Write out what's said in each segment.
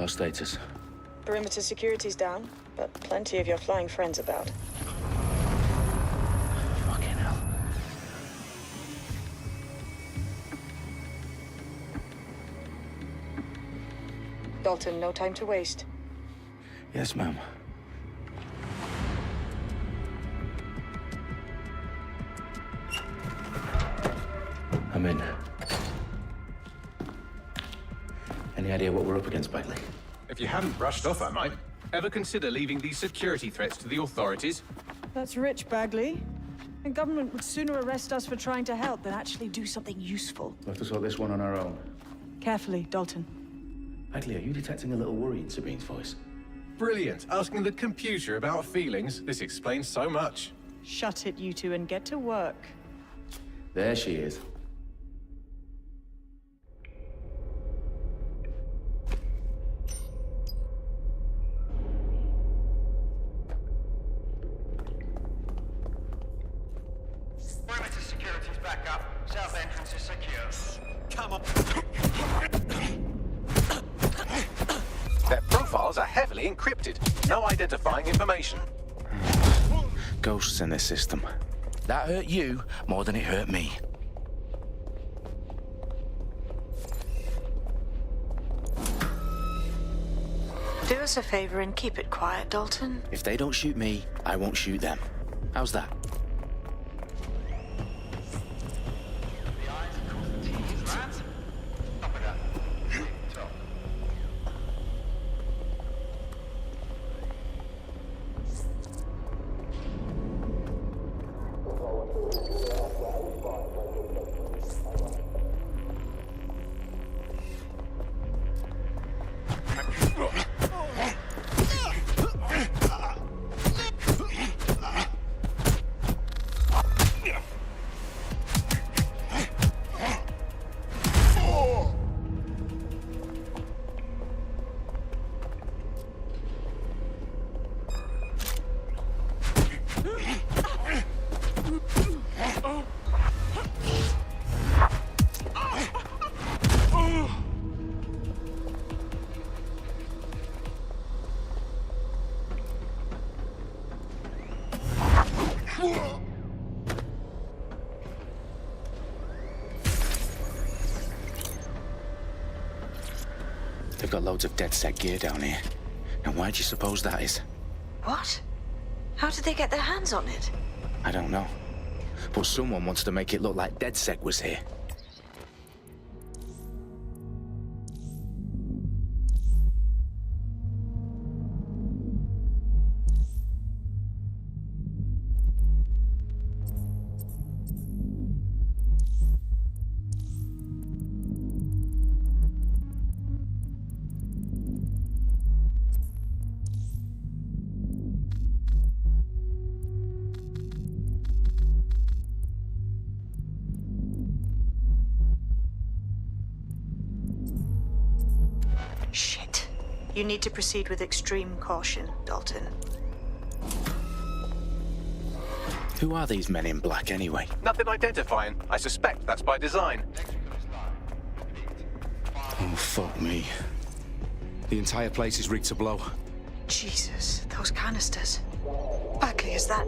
What's our status? Perimeter security's down, but plenty of your flying friends about. Fucking hell. Dalton, no time to waste. Yes, ma'am. I'm in. Any idea what we're up against, Bagley? If you hadn't brushed off, I might. Ever consider leaving these security threats to the authorities? That's rich, Bagley. The government would sooner arrest us for trying to help than actually do something useful. We'll have to sort this one on our own. Carefully, Dalton. Bagley, are you detecting a little worry in Sabine's voice? Brilliant. Asking the computer about feelings. This explains so much. Shut it, you two, and get to work. There she is. Perimeter security's back up. South entrance is secure. Come on. Their profiles are heavily encrypted. No identifying information. Ghosts in this system. That hurt you more than it hurt me. Do us a favor and keep it quiet, Dalton. If they don't shoot me, I won't shoot them. How's that? The eyes across the T's, lads. Top of that. Top. They've got loads of DedSec gear down here. And why do you suppose that is? What? How did they get their hands on it? I don't know. But someone wants to make it look like DedSec was here. Shit. You need to proceed with extreme caution, Dalton. Who are these men in black anyway? Nothing identifying. I suspect that's by design. Oh, fuck me. The entire place is rigged to blow. Jesus, those canisters. Bagley, is that...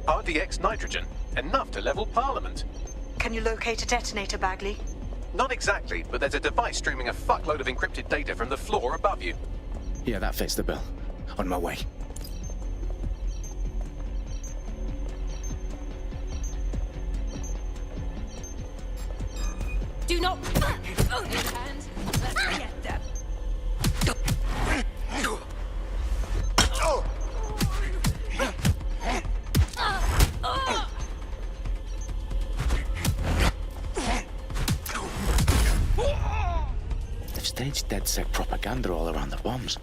RDX nitrogen. Enough to level Parliament. Can you locate a detonator, Bagley? Not exactly, but there's a device streaming a fuckload of encrypted data from the floor above you. Yeah, that fits the bill. On my way. Do not own your hands. Let's get them. They've staged DedSec propaganda all around the bombs.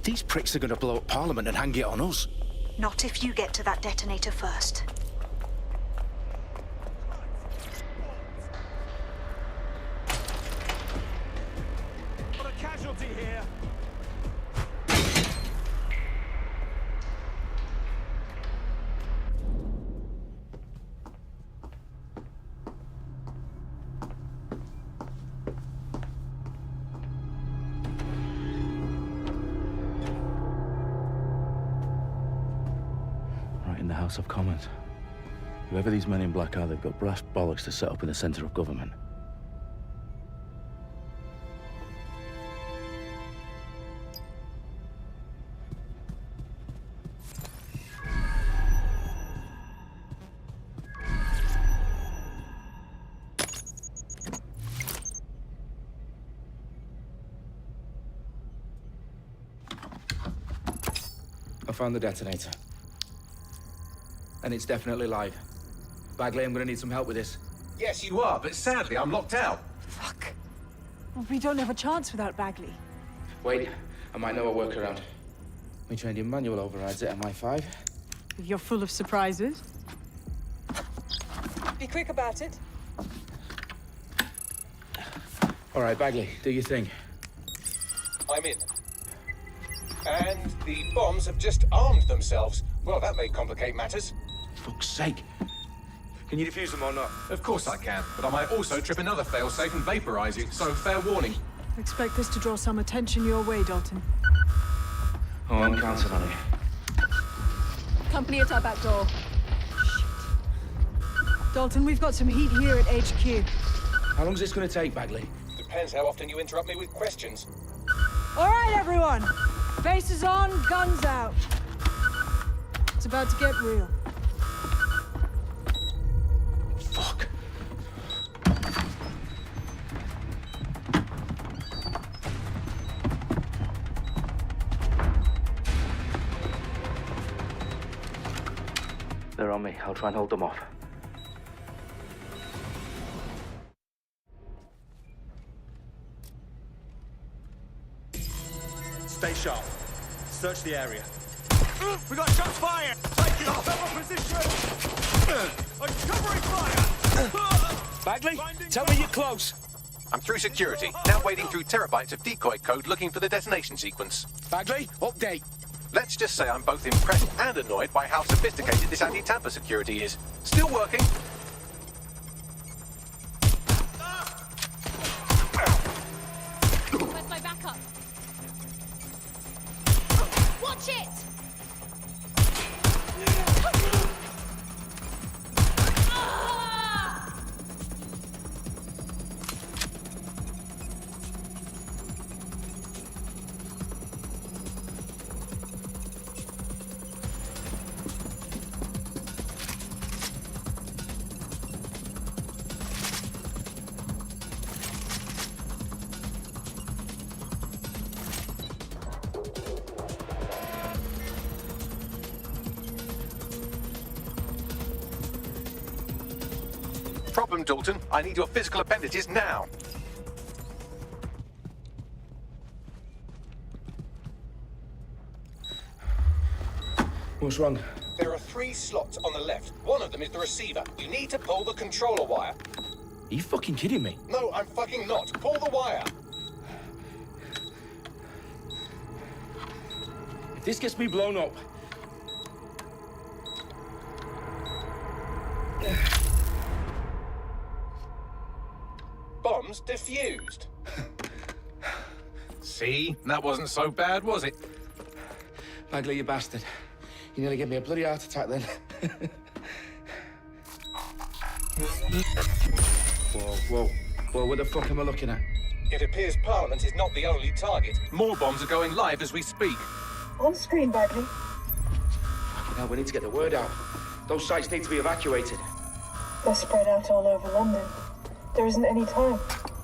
These pricks are gonna blow up Parliament and hang it on us. Not if you get to that detonator first. Got a casualty here. in the House of Commons. Whoever these men in black are, they've got brass bollocks to set up in the centre of government. I found the detonator. And it's definitely live. Bagley, I'm gonna need some help with this. Yes, you are, but sadly, I'm locked out. Fuck. Well, we don't have a chance without Bagley. Wait, I might know a workaround. We trained in manual overrides at MI5. You're full of surprises. Be quick about it. All right, Bagley, do your thing. I'm in. And the bombs have just armed themselves. Well, that may complicate matters. Fuck's sake. Can you defuse them or not? Of course I can, but I might also trip another failsafe and vaporize you, so fair warning. Expect this to draw some attention your way, Dalton. Oh, I'm counting on it. Company at our back door. Dalton, we've got some heat here at HQ. How long's this gonna take, Bagley? Depends how often you interrupt me with questions. All right, everyone. Faces on, guns out. It's about to get real. Fuck. They're on me. I'll try and hold them off. Stay sharp. Search the area. We got shots fired! Taking cover position! I'm covering fire! Bagley, tell me you're close. I'm through security, now wading through terabytes of decoy code looking for the detonation sequence. Bagley, update. Let's just say I'm both impressed and annoyed by how sophisticated this anti-tamper security is. Still working. Where's my backup? Watch it! Problem, Dalton. I need your physical appendages now. What's wrong? There are 3 slots on the left. One of them is the receiver. You need to pull the controller wire. Are you fucking kidding me? No, I'm fucking not. Pull the wire. If this gets me blown up... Bombs defused. See? That wasn't so bad, was it? Bagley, you bastard. You nearly gave me a bloody heart attack then. Whoa. What the fuck am I looking at? It appears Parliament is not the only target. More bombs are going live as we speak. On screen, Bagley. Fucking hell, we need to get the word out. Those sites need to be evacuated. They're spread out all over London. There isn't any time.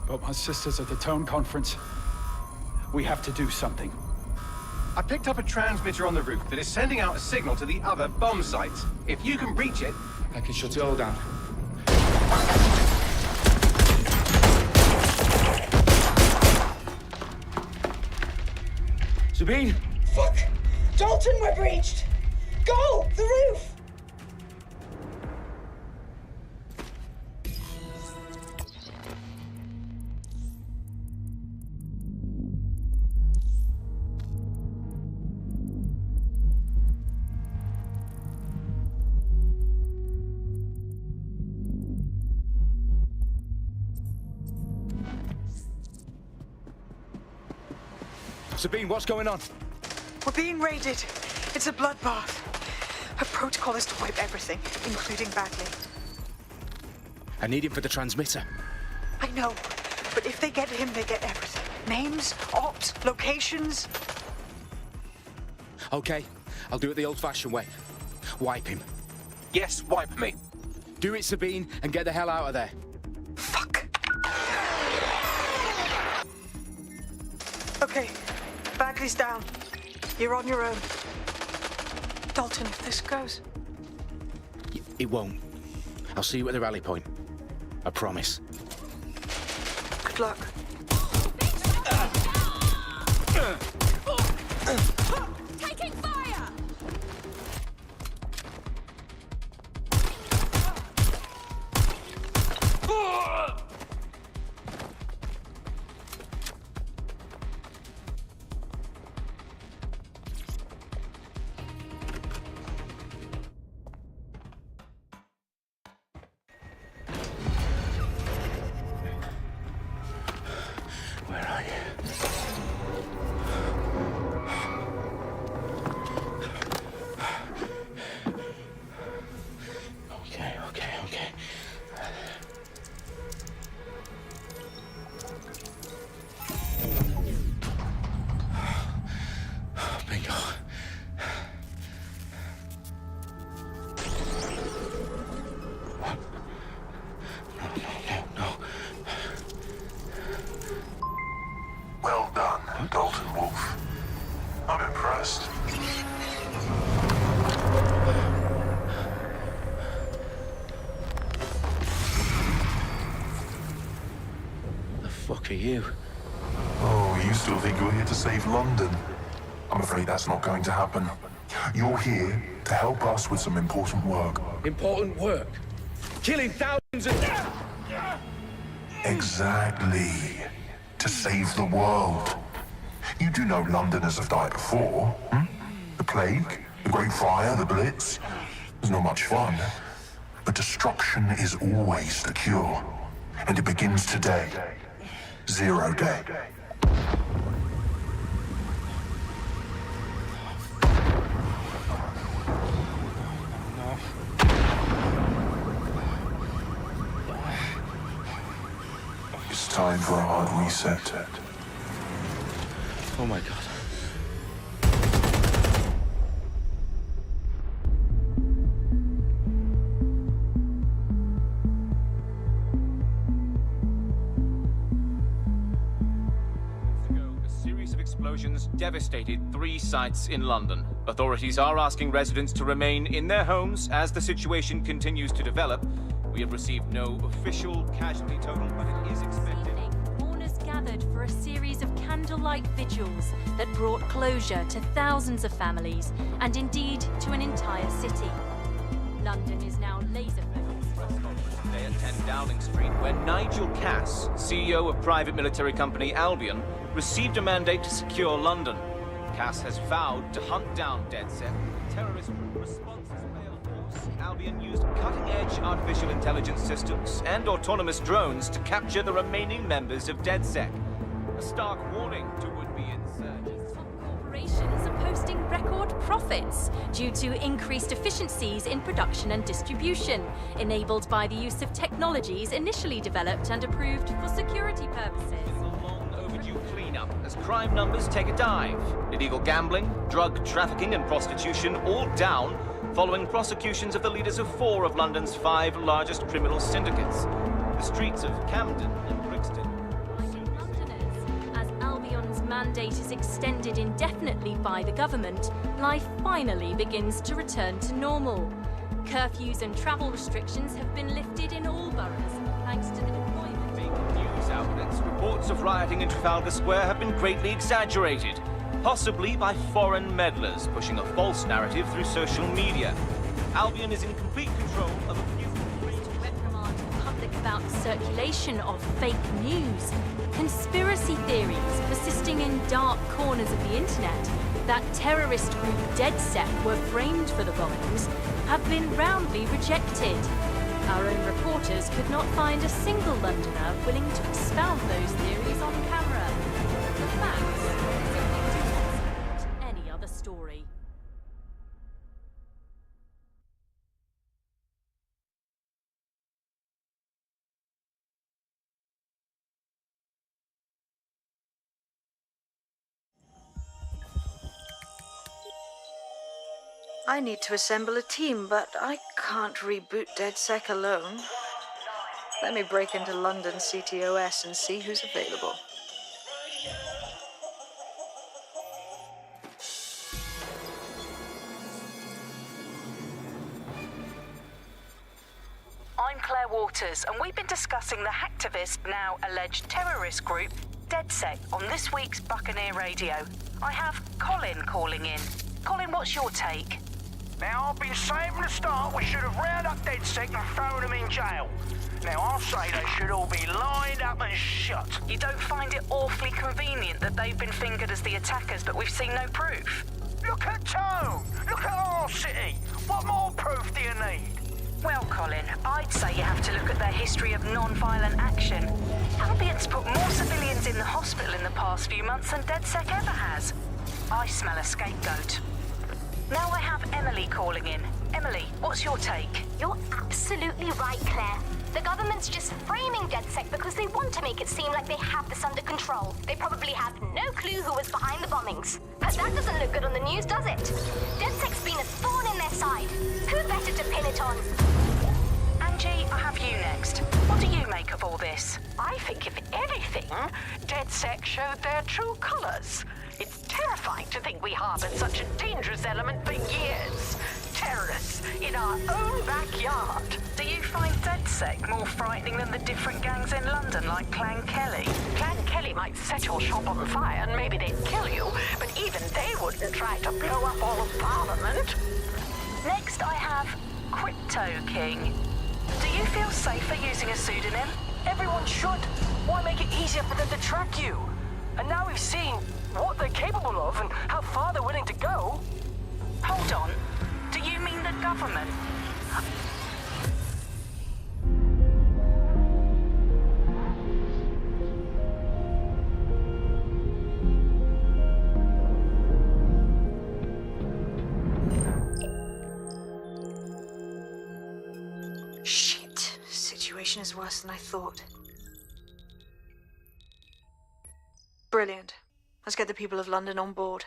But my sister's at the Tone Conference. We have to do something. I picked up a transmitter on the roof that is sending out a signal to the other bomb sites. If you can reach it... I can shut it all down. Sabine! Fuck! Dalton, we're breached! Go! The roof! Sabine, what's going on? We're being raided. It's a bloodbath. Her protocol is to wipe everything, including Bagley. I need him for the transmitter. I know, but if they get him, they get everything. Names, ops, locations. Okay, I'll do it the old-fashioned way. Wipe him. Yes, wipe me. Do it, Sabine, and get the hell out of there. Fuck. Okay, Bagley's down. You're on your own. Dalton, if this goes... It won't. I'll see you at the rally point. I promise. Good luck. Taking fire! Where are you? Okay. Bingo. What? No. Well done, Dalton Wolf. I'm impressed. The fuck are you? Oh, you still think you're here to save London? I'm afraid that's not going to happen. You're here to help us with some important work. Important work. Killing thousands of... Exactly. To save the world. You do know Londoners have died before, hmm? The Plague, the Great Fire, the Blitz. It's not much fun. But destruction is always the cure. And it begins today. Zero Day. It's time for a hard reset. Oh my God. A series of explosions devastated 3 sites in London. Authorities are asking residents to remain in their homes as the situation continues to develop. We have received no official casualty total, but it is expected. Mourners gathered for a series of candlelight vigils that brought closure to thousands of families and indeed to an entire city. London is now laser-focused. Press conference today at 10 Downing Street, where Nigel Cass, CEO of private military company Albion, received a mandate to secure London. Cass has vowed to hunt down DedSec. Terrorist responses failed. Albion used cutting-edge artificial intelligence systems and autonomous drones to capture the remaining members of DedSec. A stark warning to would-be insurgents. Top corporations are posting record profits due to increased efficiencies in production and distribution, enabled by the use of technologies initially developed and approved for security purposes. A long overdue cleanup as crime numbers take a dive. Illegal gambling, drug trafficking and prostitution all down following prosecutions of the leaders of 4 of London's 5 largest criminal syndicates. The streets of Camden and Brixton. Like Londoners, as Albion's mandate is extended indefinitely by the government, life finally begins to return to normal. Curfews and travel restrictions have been lifted in all boroughs, thanks to the deployment. Fake news outlets, reports of rioting in Trafalgar Square have been greatly exaggerated, possibly by foreign meddlers pushing a false narrative through social media. Albion is in complete control of a few... To reprimand the public about the circulation of fake news, conspiracy theories persisting in dark corners of the internet that terrorist group DedSec were framed for the bombings have been roundly rejected. Our own reporters could not find a single Londoner willing to expound those theories on camera. The facts simply do not support any other story. I need to assemble a team, but I can't reboot DedSec alone. Let me break into London CTOS and see who's available. I'm Claire Waters, and we've been discussing the hacktivist, now alleged terrorist group, DedSec, on this week's Buccaneer Radio. I have Colin calling in. Colin, what's your take? Now, I've been saying from the start we should have rounded up DedSec and thrown them in jail. Now, I'll say they should all be lined up and shot. You don't find it awfully convenient that they've been fingered as the attackers, but we've seen no proof? Look at Tone! Look at our city! What more proof do you need? Well, Colin, I'd say you have to look at their history of non-violent action. Albion's put more civilians in the hospital in the past few months than DedSec ever has. I smell a scapegoat. Now I have Emily calling in. Emily, what's your take? You're absolutely right, Claire. The government's just framing DedSec because they want to make it seem like they have this under control. They probably have no clue who was behind the bombings. But that doesn't look good on the news, does it? DedSec's been a thorn in their side. Who better to pin it on? Angie, I have you next. What do you make of all this? I think, if anything, DedSec showed their true colors. It's terrifying to think we harbored such a dangerous element for years. Terrorists in our own backyard. Do you find DedSec more frightening than the different gangs in London, like Clan Kelly? Clan Kelly might set your shop on fire and maybe they'd kill you, but even they wouldn't try to blow up all of Parliament. Next, I have Crypto King. Do you feel safer using a pseudonym? Everyone should. Why make it easier for them to track you? And now we've seen what they're capable of and how far they're willing to go. Hold on. Do you mean the government? Shit. Situation is worse than I thought. Brilliant. Let's get the people of London on board.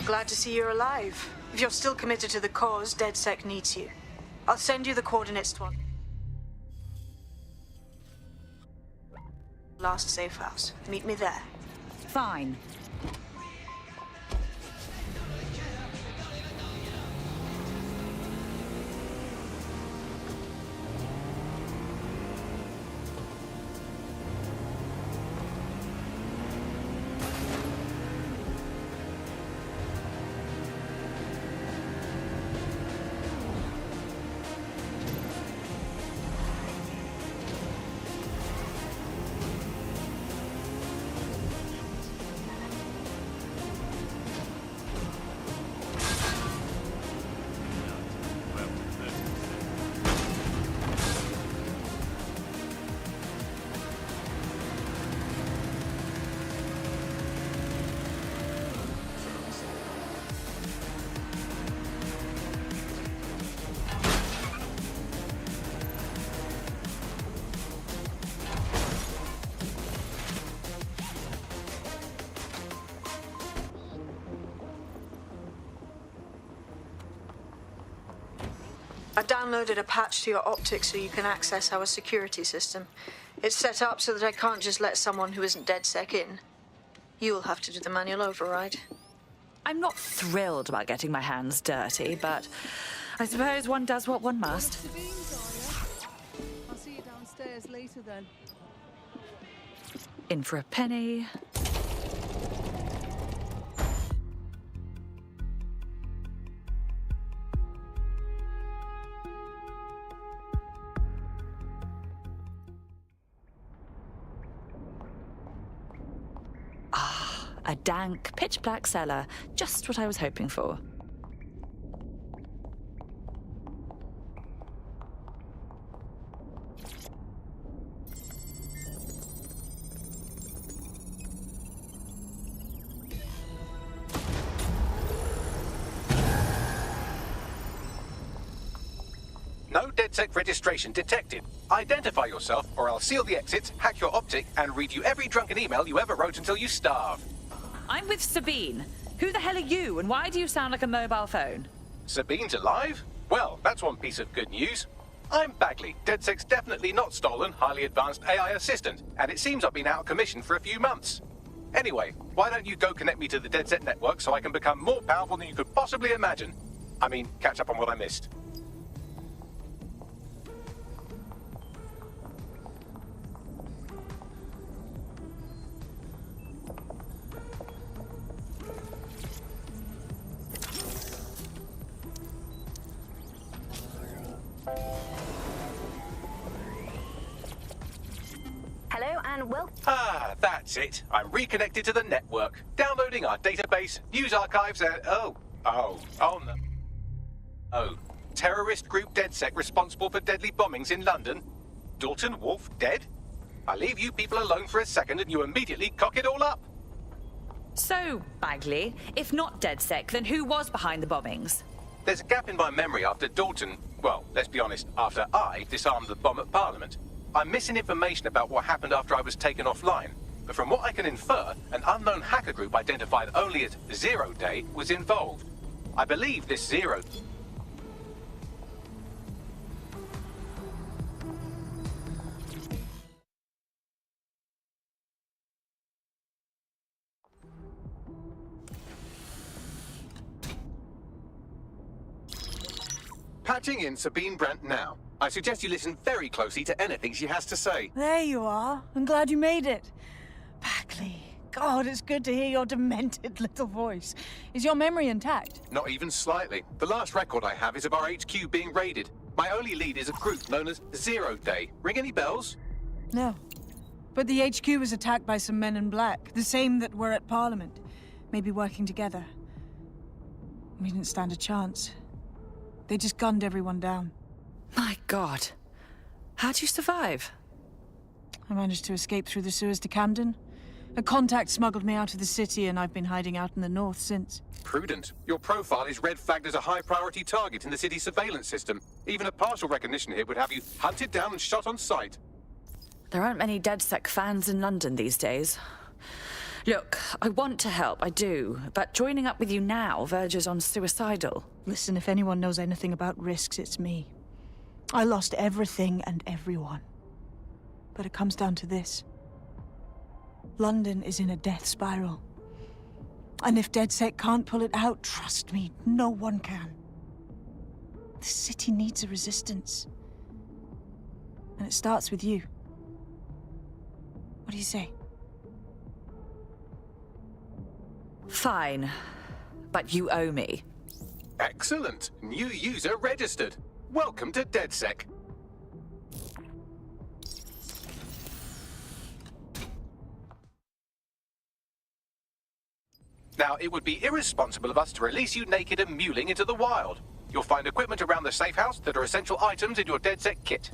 Glad to see you're alive. If you're still committed to the cause, DedSec needs you. I'll send you the coordinates to our last safe house. Meet me there. Fine. I downloaded a patch to your optics so you can access our security system. It's set up so that I can't just let someone who isn't DedSec in. You'll have to do the manual override. I'm not thrilled about getting my hands dirty, but I suppose one does what one must. I'll see you downstairs later then. In for a penny. A dank, pitch-black cellar. Just what I was hoping for. No DedSec registration detected. Identify yourself, or I'll seal the exits, hack your optic, and read you every drunken email you ever wrote until you starve. I'm with Sabine. Who the hell are you, and why do you sound like a mobile phone? Sabine's alive? Well, that's one piece of good news. I'm Bagley, DedSec's definitely not stolen, highly advanced AI assistant, and it seems I've been out of commission for a few months. Anyway, why don't you go connect me to the DedSec network so I can become more powerful than you could possibly imagine? I mean, catch up on what I missed. Hello and welcome. Ah, that's it. I'm reconnected to the network, downloading our database, news archives, and no. Terrorist group DedSec responsible for deadly bombings in London. Dalton Wolf dead? I leave you people alone for a second and you immediately cock it all up. So, Bagley, if not DedSec, then who was behind the bombings? There's a gap in my memory after Dalton, well, let's be honest, after I disarmed the bomb at Parliament. I'm missing information about what happened after I was taken offline, but from what I can infer, an unknown hacker group identified only as Zero Day was involved. I believe this Zero... Patching in Sabine Brandt now. I suggest you listen very closely to anything she has to say. There you are. I'm glad you made it. Bagley. God, it's good to hear your demented little voice. Is your memory intact? Not even slightly. The last record I have is of our HQ being raided. My only lead is a group known as Zero Day. Ring any bells? No. But the HQ was attacked by some men in black, the same that were at Parliament. Maybe working together. We didn't stand a chance. They just gunned everyone down. My God. How'd you survive? I managed to escape through the sewers to Camden. A contact smuggled me out of the city, and I've been hiding out in the north since. Prudent. Your profile is red flagged as a high-priority target in the city's surveillance system. Even a partial recognition here would have you hunted down and shot on sight. There aren't many DedSec fans in London these days. Look, I want to help, I do, but joining up with you now verges on suicidal. Listen, if anyone knows anything about risks, it's me. I lost everything and everyone. But it comes down to this. London is in a death spiral. And if DedSec can't pull it out, trust me, no one can. The city needs a resistance. And it starts with you. What do you say? Fine. But you owe me. Excellent. New user registered. Welcome to DedSec. Now, it would be irresponsible of us to release you naked and mewling into the wild. You'll find equipment around the safe house that are essential items in your DedSec kit.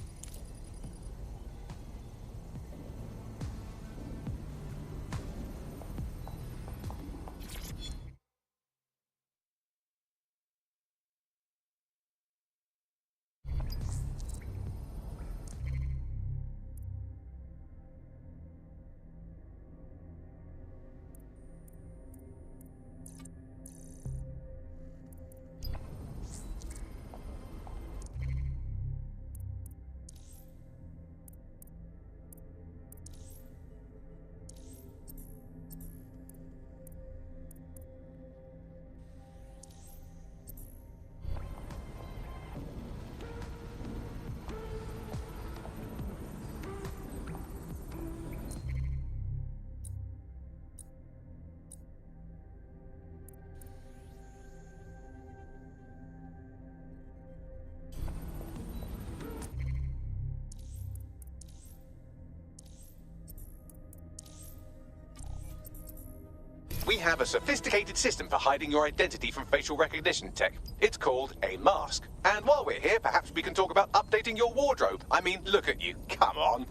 We have a sophisticated system for hiding your identity from facial recognition tech. It's called a mask. And while we're here, perhaps we can talk about updating your wardrobe. I mean, look at you. Come on.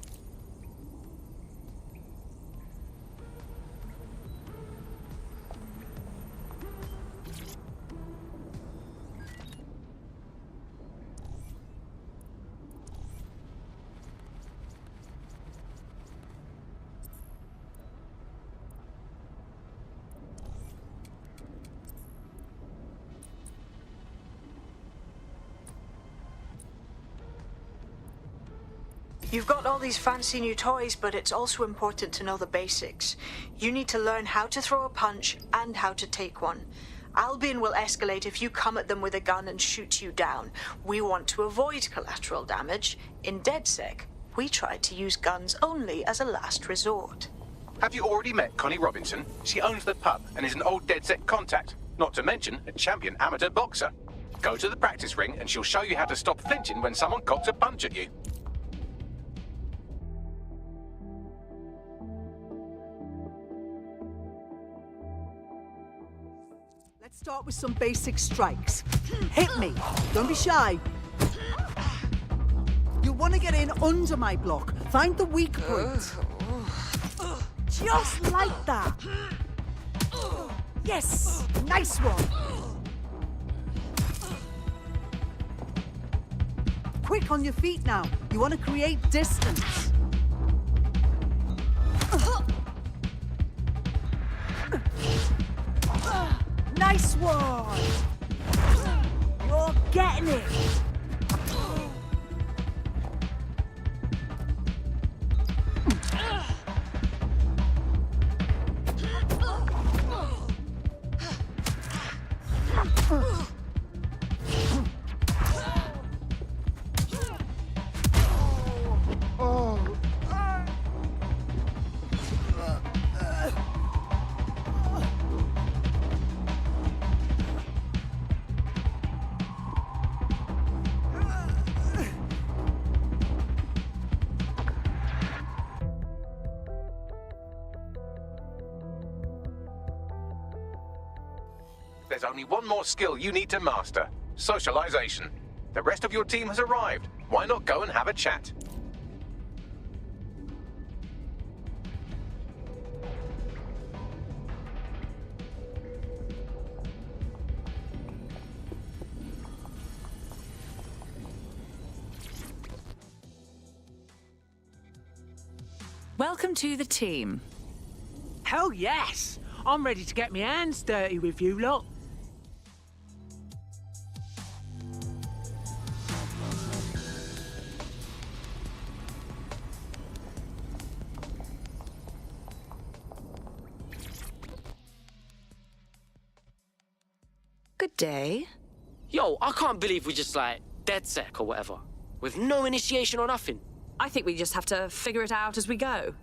You've got all these fancy new toys, but it's also important to know the basics. You need to learn how to throw a punch and how to take one. Albion will escalate if you come at them with a gun and shoot you down. We want to avoid collateral damage. In DedSec, we try to use guns only as a last resort. Have you already met Connie Robinson? She owns the pub and is an old DedSec contact, not to mention a champion amateur boxer. Go to the practice ring and she'll show you how to stop flinching when someone cocks a punch at you. Let's start with some basic strikes. Hit me. Don't be shy. You'll want to get in under my block. Find the weak point. Just like that. Yes! Nice one. Quick on your feet now. You want to create distance. Nice one! You're getting it! There's only one more skill you need to master: socialization. The rest of your team has arrived. Why not go and have a chat? Welcome to the team. Hell yes! I'm ready to get my hands dirty with you lot. Good day. Yo, I can't believe we just like DedSec or whatever, with no initiation or nothing. I think we just have to figure it out as we go.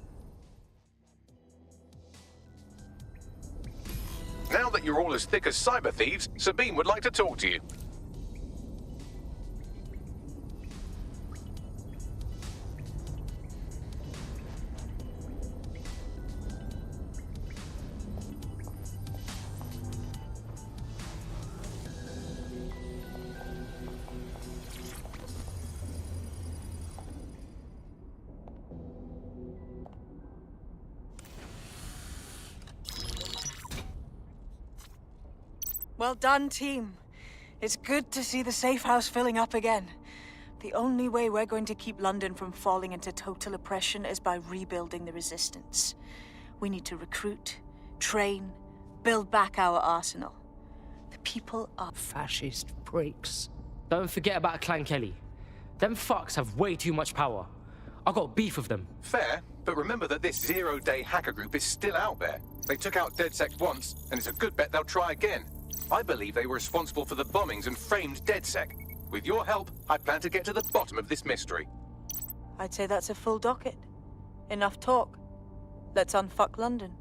Now that you're all as thick as cyber thieves, Sabine would like to talk to you. Well done, team. It's good to see the safe house filling up again. The only way we're going to keep London from falling into total oppression is by rebuilding the resistance. We need to recruit, train, build back our arsenal. The people are Fascist pricks. Don't forget about Clan Kelly. Them fucks have way too much power. I got beef with them. Fair, but remember that this zero-day hacker group is still out there. They took out DedSec once, and it's a good bet they'll try again. I believe they were responsible for the bombings and framed DedSec. With your help, I plan to get to the bottom of this mystery. I'd say that's a full docket. Enough talk. Let's unfuck London.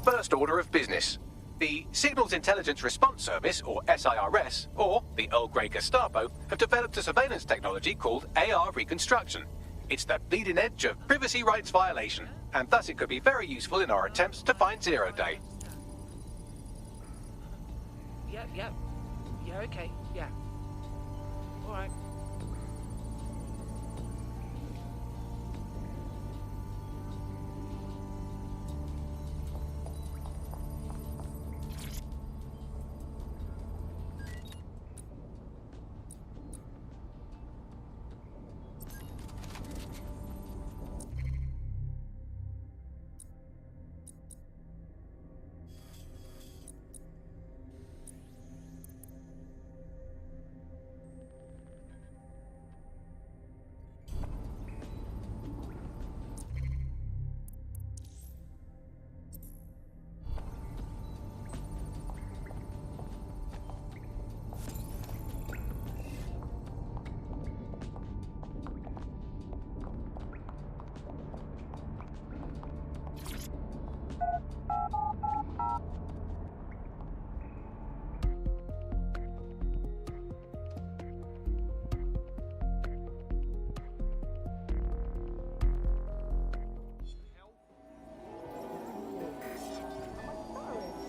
First order of business. The Signals Intelligence Response Service, or SIRS, or the Earl Grey Gestapo, have developed a surveillance technology called AR Reconstruction. It's the bleeding edge of privacy rights violation, and thus it could be very useful in our attempts to find Zero Day. Yeah, okay, yeah. Alright.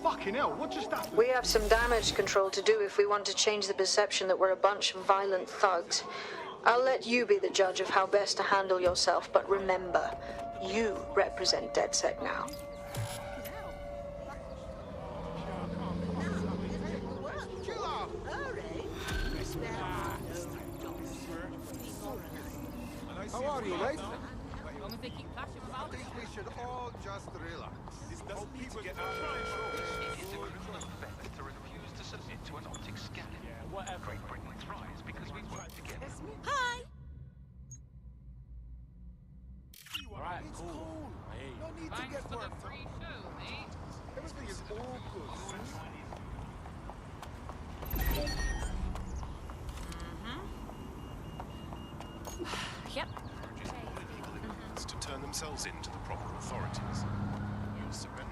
Fucking hell, what just happened? We have some damage control to do if we want to change the perception that we're a bunch of violent thugs. I'll let you be the judge of how best to handle yourself, but remember, you represent DedSec now. How are you, mate? I think we should all just relax. This doesn't need to get It is a criminal offence to refuse to submit to an optic scan. Great Britain thrives because we work together. Hi! Alright, cool. No need to get worked up. Everything is all good. Yep. To turn themselves in to the proper authorities. You'll surrender.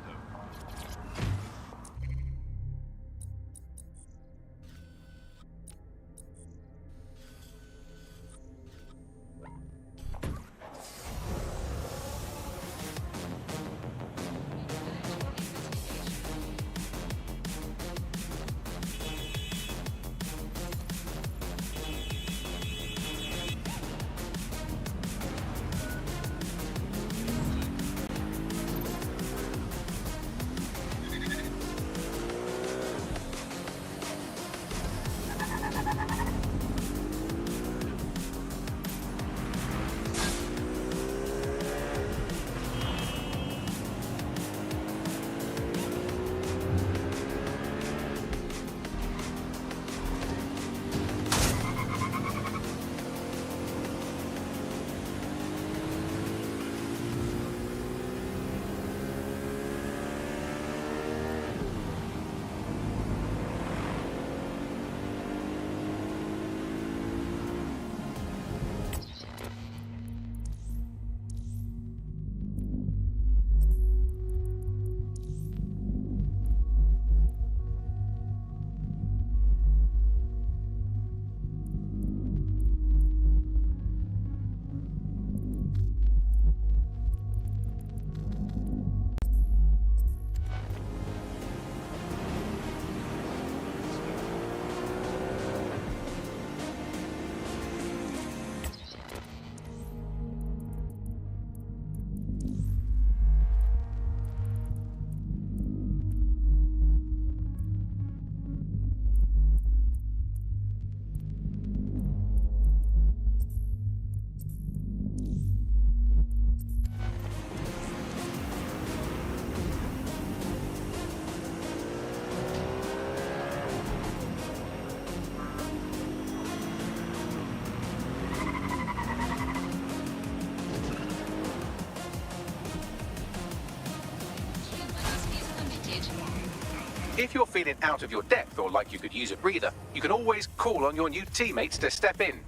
If you're feeling out of your depth or like you could use a breather, you can always call on your new teammates to step in.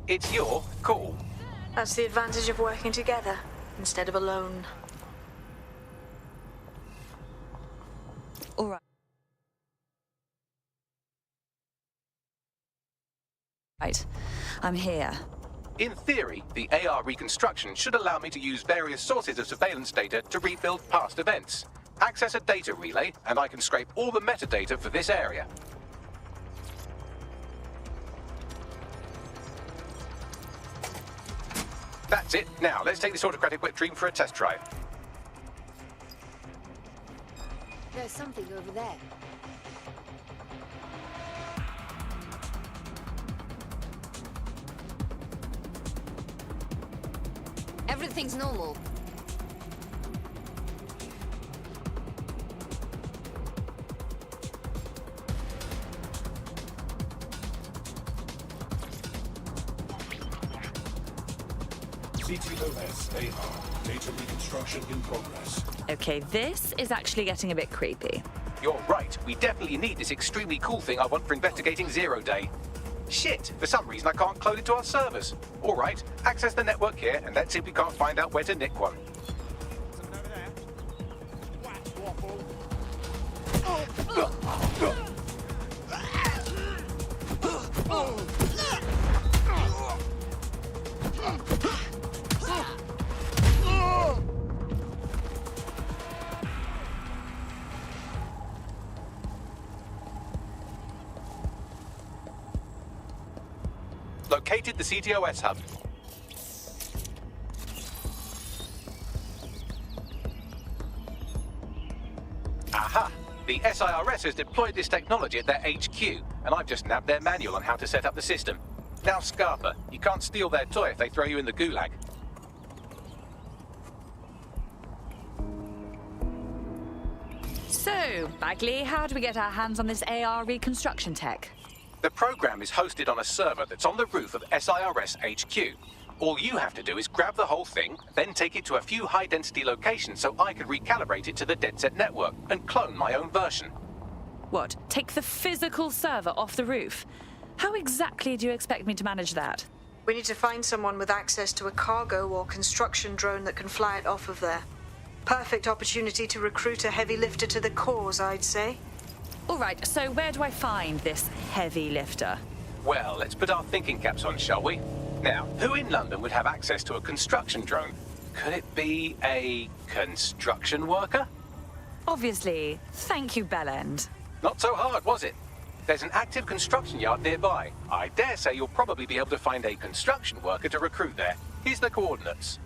It's your call. That's the advantage of working together instead of alone. All right. Right. I'm here. In theory, the AR reconstruction should allow me to use various sources of surveillance data to rebuild past events. Access a data relay, and I can scrape all the metadata for this area. That's it. Now, let's take this autocratic wet dream for a test drive. There's something over there. Everything's normal. CTOS AR. Data reconstruction in progress. Okay, this is actually getting a bit creepy. You're right. We definitely need this extremely cool thing I want for investigating Zero Day. Shit! For some reason I can't clone it to our servers. All right, access the network here, and let's see if we can't find out where to nick one. Located the CTOS hub. Aha! The SIRS has deployed this technology at their HQ, and I've just nabbed their manual on how to set up the system. Now, Scarpa, you can't steal their toy if they throw you in the gulag. So, Bagley, how do we get our hands on this AR reconstruction tech? The program is hosted on a server that's on the roof of SIRS HQ. All you have to do is grab the whole thing, then take it to a few high-density locations so I can recalibrate it to the DedSec network and clone my own version. What? Take the physical server off the roof? How exactly do you expect me to manage that? We need to find someone with access to a cargo or construction drone that can fly it off of there. Perfect opportunity to recruit a heavy lifter to the cause, I'd say. All right, so where do I find this heavy lifter? Well, let's put our thinking caps on, shall we? Now, who in London would have access to a construction drone? Could it be a construction worker? Obviously. Thank you, Bellend. Not so hard, was it? There's an active construction yard nearby. I dare say you'll probably be able to find a construction worker to recruit there. Here's the coordinates.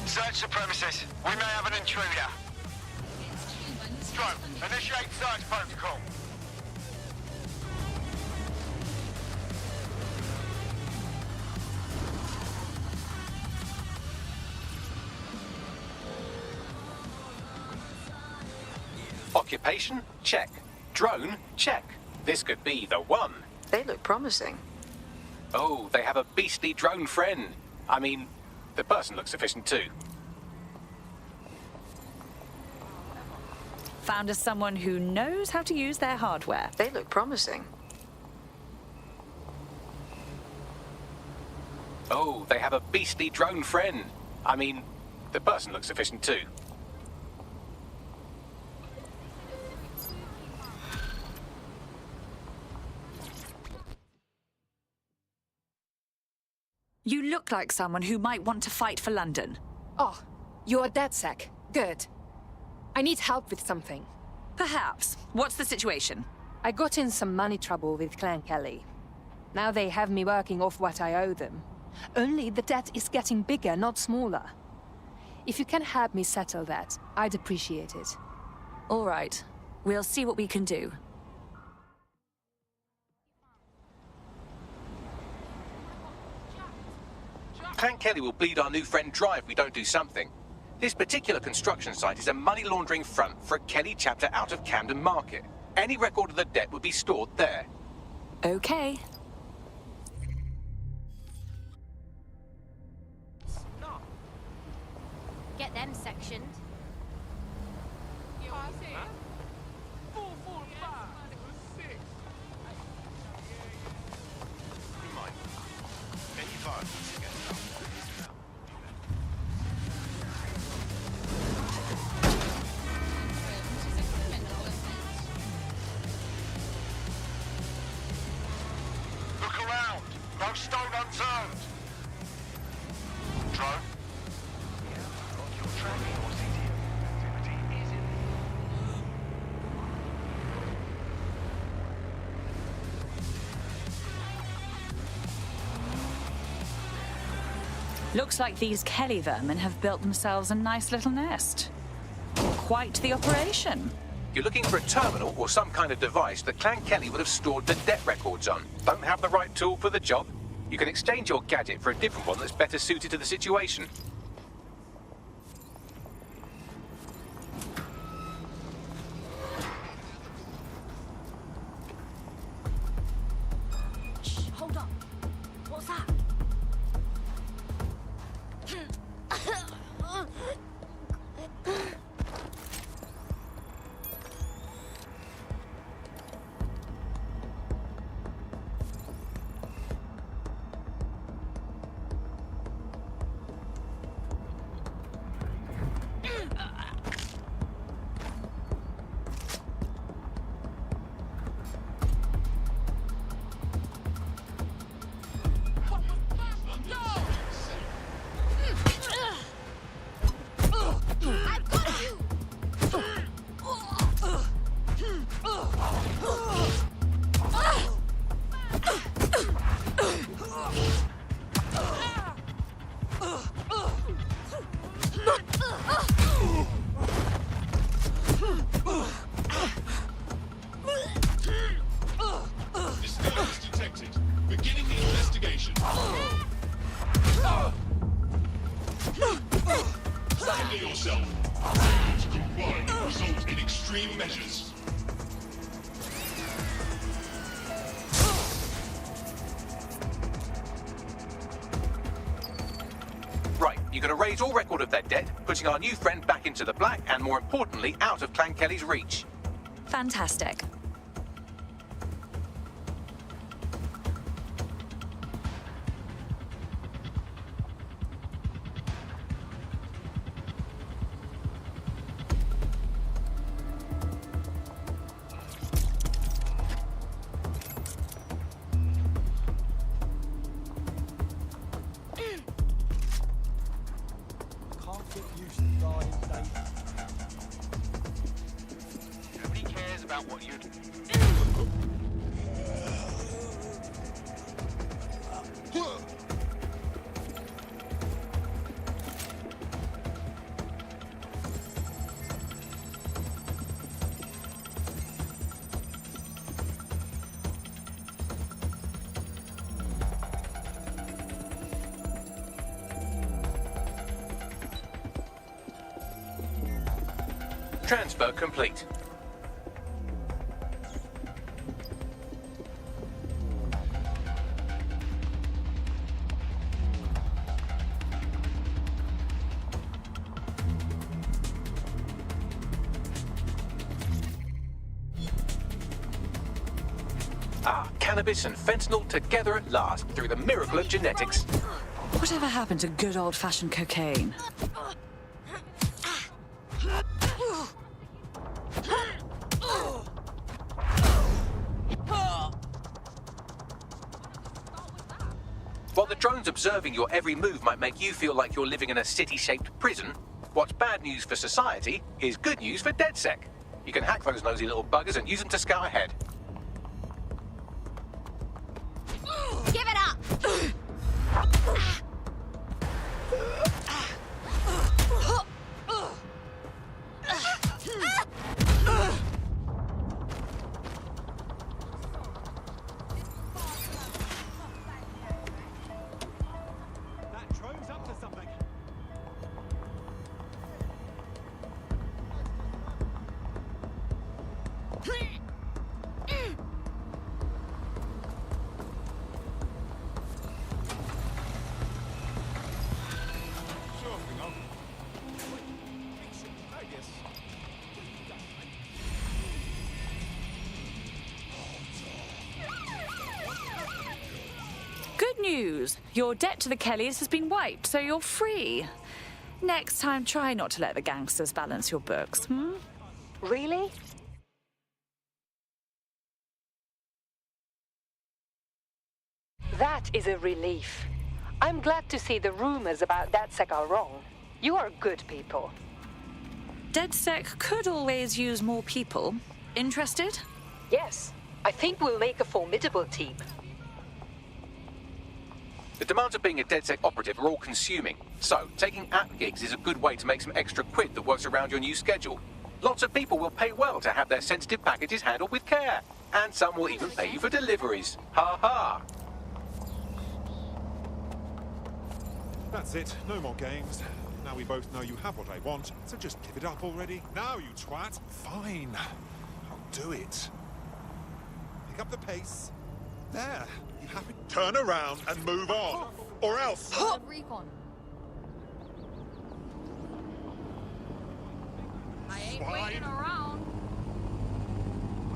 Search the premises. We may have an intruder. Drone, initiate search protocol. Occupation? Check. Drone? Check. This could be the one. They look promising. Oh, they have a beastly drone friend. I mean, the person looks sufficient too. Found us someone who knows how to use their hardware. They look promising. Oh, they have a beastly drone friend. I mean, the person looks sufficient too. You look like someone who might want to fight for London. Oh, you're DedSec. Good. I need help with something. Perhaps. What's the situation? I got in some money trouble with Clan Kelly. Now they have me working off what I owe them. Only the debt is getting bigger, not smaller. If you can help me settle that, I'd appreciate it. All right. We'll see what we can do. Clan Kelly will bleed our new friend dry if we don't do something. This particular construction site is a money laundering front for a Kelly chapter out of Camden Market. Any record of the debt would be stored there. Okay. Get them sectioned. drone? Yeah, got your tracking or CTO activity is in. Looks like these Kelly vermin have built themselves a nice little nest. Quite the operation. You're looking for a terminal or some kind of device that Clan Kelly would have stored the debt records on. Don't have the right tool for the job? You can exchange your gadget for a different one that's better suited to the situation. Hold up. What's that? Disturbance detected. Beginning the investigation. Surrender yourself. Failure to comply will result in extreme measures. Right, you're going to raise all record of their debt, putting our new friend back into the black and, more importantly, out of Clan Kelly's reach. Fantastic. Can't get used to guarding data. Nobody cares about what you do. Transfer complete. Cannabis and fentanyl together at last through the miracle of genetics. Whatever happened to good old-fashioned cocaine? While the drones observing your every move might make you feel like you're living in a city-shaped prison, what's bad news for society is good news for DedSec. You can hack those nosy little buggers and use them to scout ahead. Give it up! That drone's up to something. Good news! Your debt to the Kellys has been wiped, so you're free. Next time, try not to let the gangsters balance your books, hmm? Really? That is a relief. I'm glad to see the rumors about DedSec are wrong. You are good people. DedSec could always use more people. Interested? Yes, I think we'll make a formidable team. The demands of being a DedSec operative are all consuming, so taking app gigs is a good way to make some extra quid that works around your new schedule. Lots of people will pay well to have their sensitive packages handled with care, and some will even pay you for deliveries. Ha ha! That's it, no more games. Now we both know you have what I want, so just give it up already. Now, you twat. Fine. I'll do it. Pick up the pace. There. You happy? Turn around and move on. Or else. Recon. I ain't Swine. waiting around.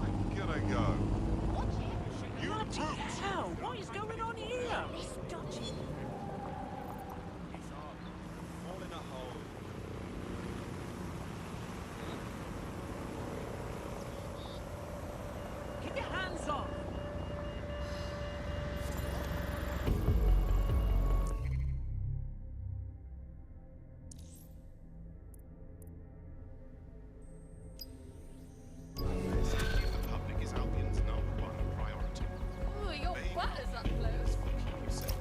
I'm gonna go. You brute! Hell, what is going on here? It's dodgy. Keep your hands off.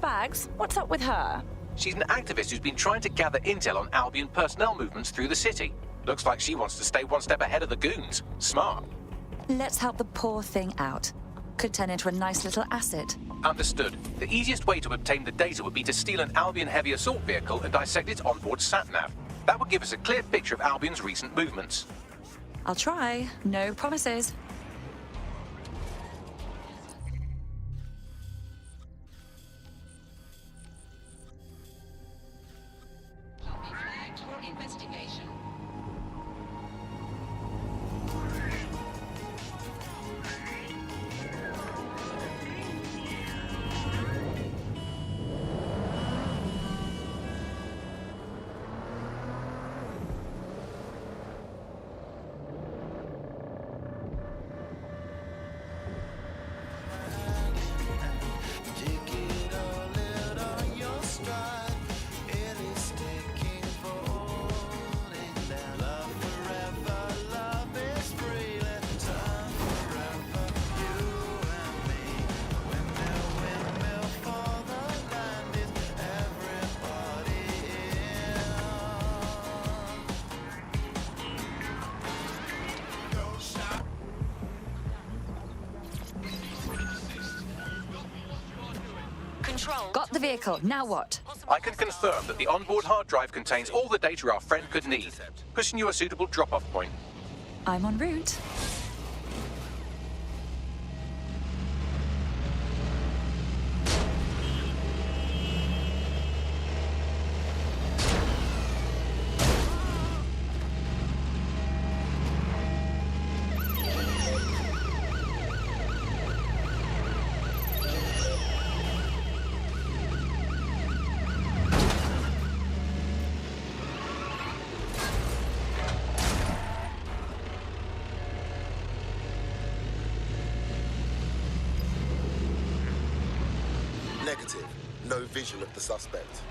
Bags, what's up with her? She's an activist who's been trying to gather intel on Albion personnel movements through the city. Looks like she wants to stay one step ahead of the goons. Smart. Let's help the poor thing out. Could turn into a nice little asset. Understood. The easiest way to obtain the data would be to steal an Albion heavy assault vehicle and dissect its onboard sat-nav. That would give us a clear picture of Albion's recent movements. I'll try. No promises. Investigation. Got the vehicle. Now what? I can confirm that the onboard hard drive contains all the data our friend could need, pushing you a suitable drop-off point. I'm en route. Negative. No vision of the suspect.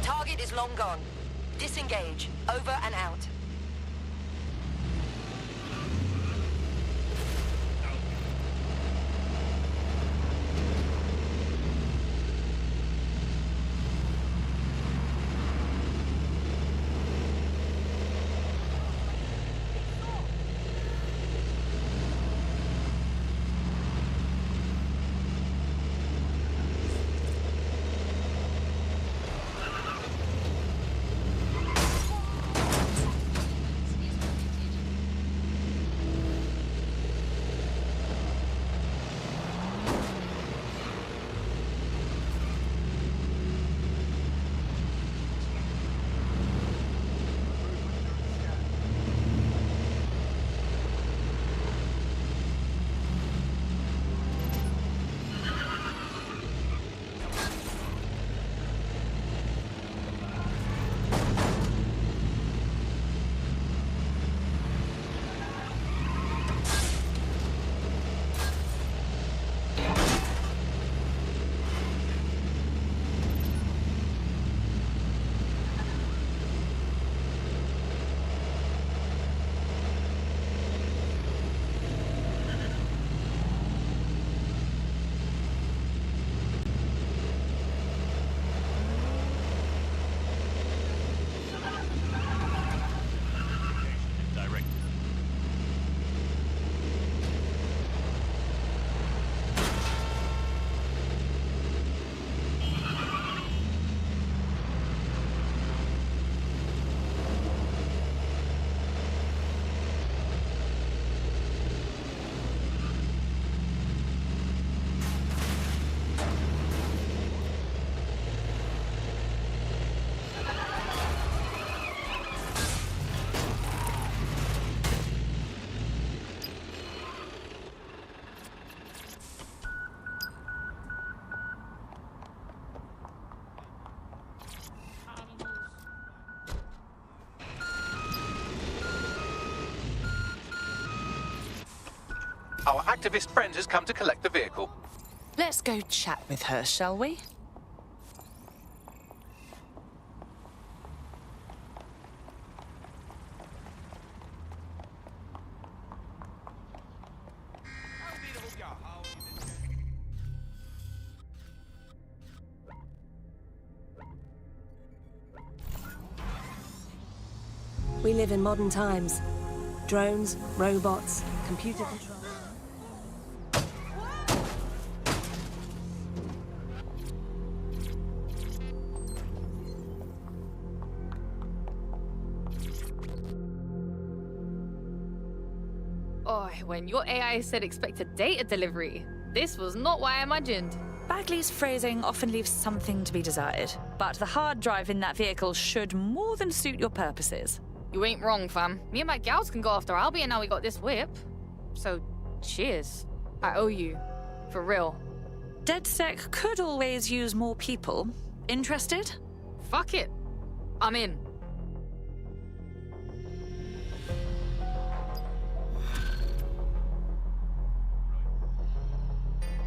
Target is long gone. Disengage. Over and out. Our activist friend has come to collect the vehicle. Let's go chat with her, shall we? We live in modern times. Drones, robots, computer control. Oh, when your AI said expect a data delivery, this was not what I imagined. Bagley's phrasing often leaves something to be desired, but the hard drive in that vehicle should more than suit your purposes. You ain't wrong, fam. Me and my gals can go after Albie, and now we got this whip. So, cheers. I owe you. For real. DedSec could always use more people. Interested? Fuck it. I'm in.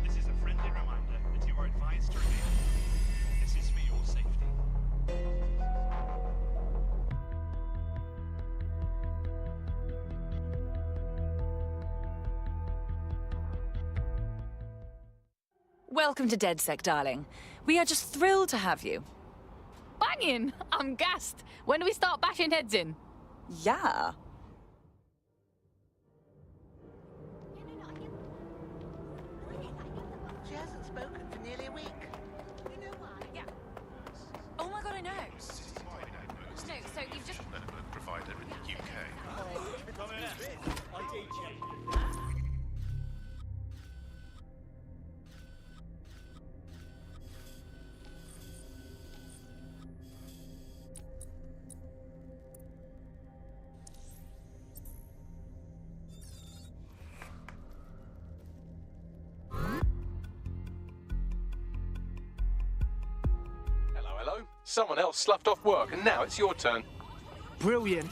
This is a friendly reminder that you are advised to remain. This is for your safety. Welcome to DedSec, darling. We are just thrilled to have you. Banging! I'm gassed. When do we start bashing heads in? Yeah. She hasn't spoken for nearly a week. You know why? Yeah. Oh my god, I know. No, so you've just... Provider in the UK. Hello? Someone else sloughed off work, and now it's your turn. Brilliant.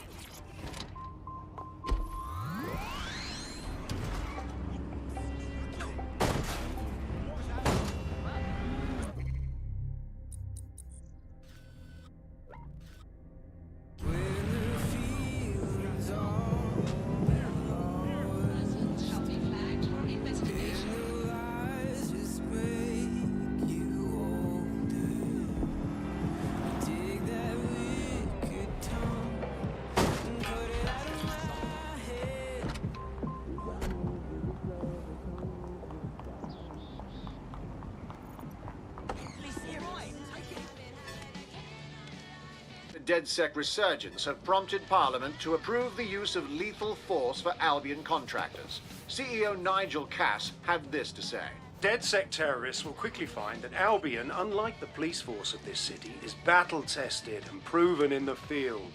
DedSec resurgence have prompted Parliament to approve the use of lethal force for Albion contractors. CEO Nigel Cass had this to say. DedSec terrorists will quickly find that Albion, unlike the police force of this city, is battle-tested and proven in the field.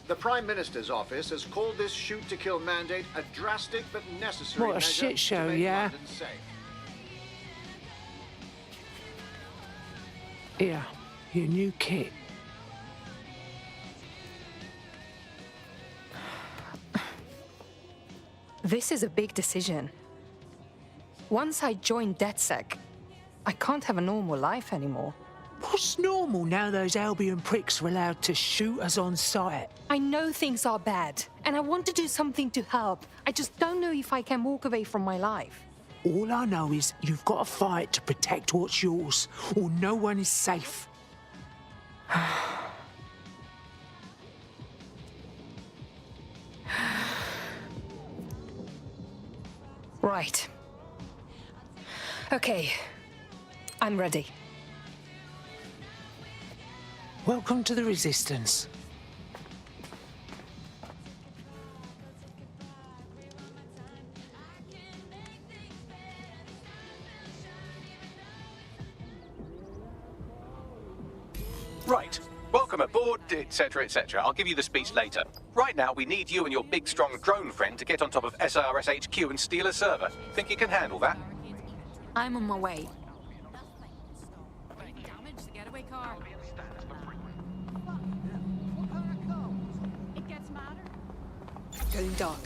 The Prime Minister's office has called this shoot-to-kill mandate a drastic but necessary What a measure shit show, to make yeah? London safe. Here, your new kit. This is a big decision. Once I join DedSec, I can't have a normal life anymore. What's normal now those Albion pricks are allowed to shoot us on sight? I know things are bad, and I want to do something to help. I just don't know if I can walk away from my life. All I know is you've got to fight to protect what's yours, or no one is safe. Right. Okay. I'm ready. Welcome to the Resistance. Right. Welcome aboard, etc., etc. I'll give you the speech later. Right now, we need you and your big, strong drone friend to get on top of SRS HQ and steal a server. Think you can handle that? I'm on my way. Going dark.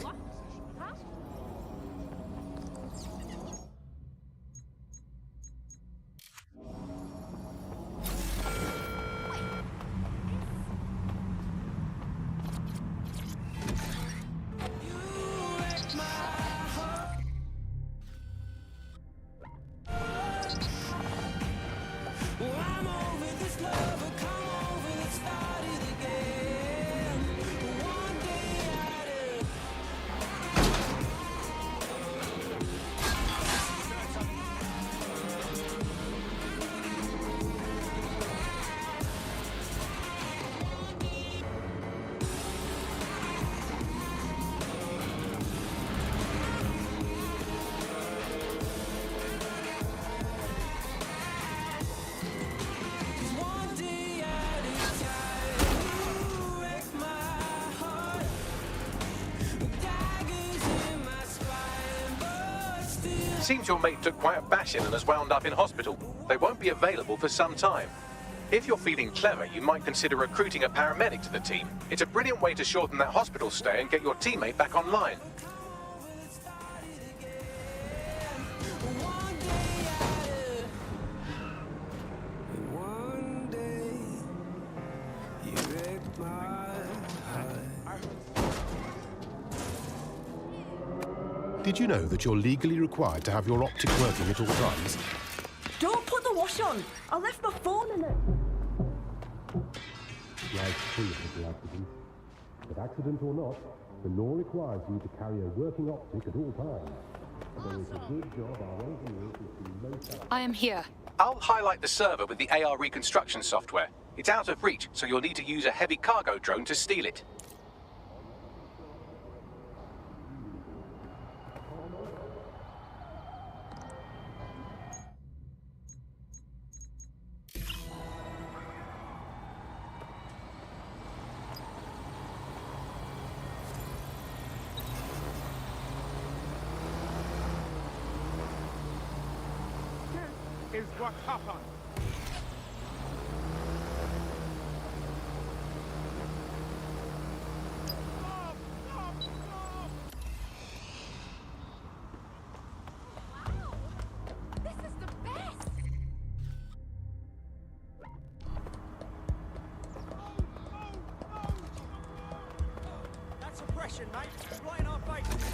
Seems your mate took quite a bashing and has wound up in hospital. They won't be available for some time. If you're feeling clever, you might consider recruiting a paramedic to the team. It's a brilliant way to shorten that hospital stay and get your teammate back online. Did you know that you're legally required to have your optic working at all times? Don't put the wash on. I left my phone in it. Life's full of little accidents. But accident or not, the law requires you to carry a working optic at all times. So it's a good job our engineers will see most... I am here. I'll highlight the server with the AR reconstruction software. It's out of reach, so you'll need to use a heavy cargo drone to steal it. Is what happened. That's suppression, mate. Right in our face.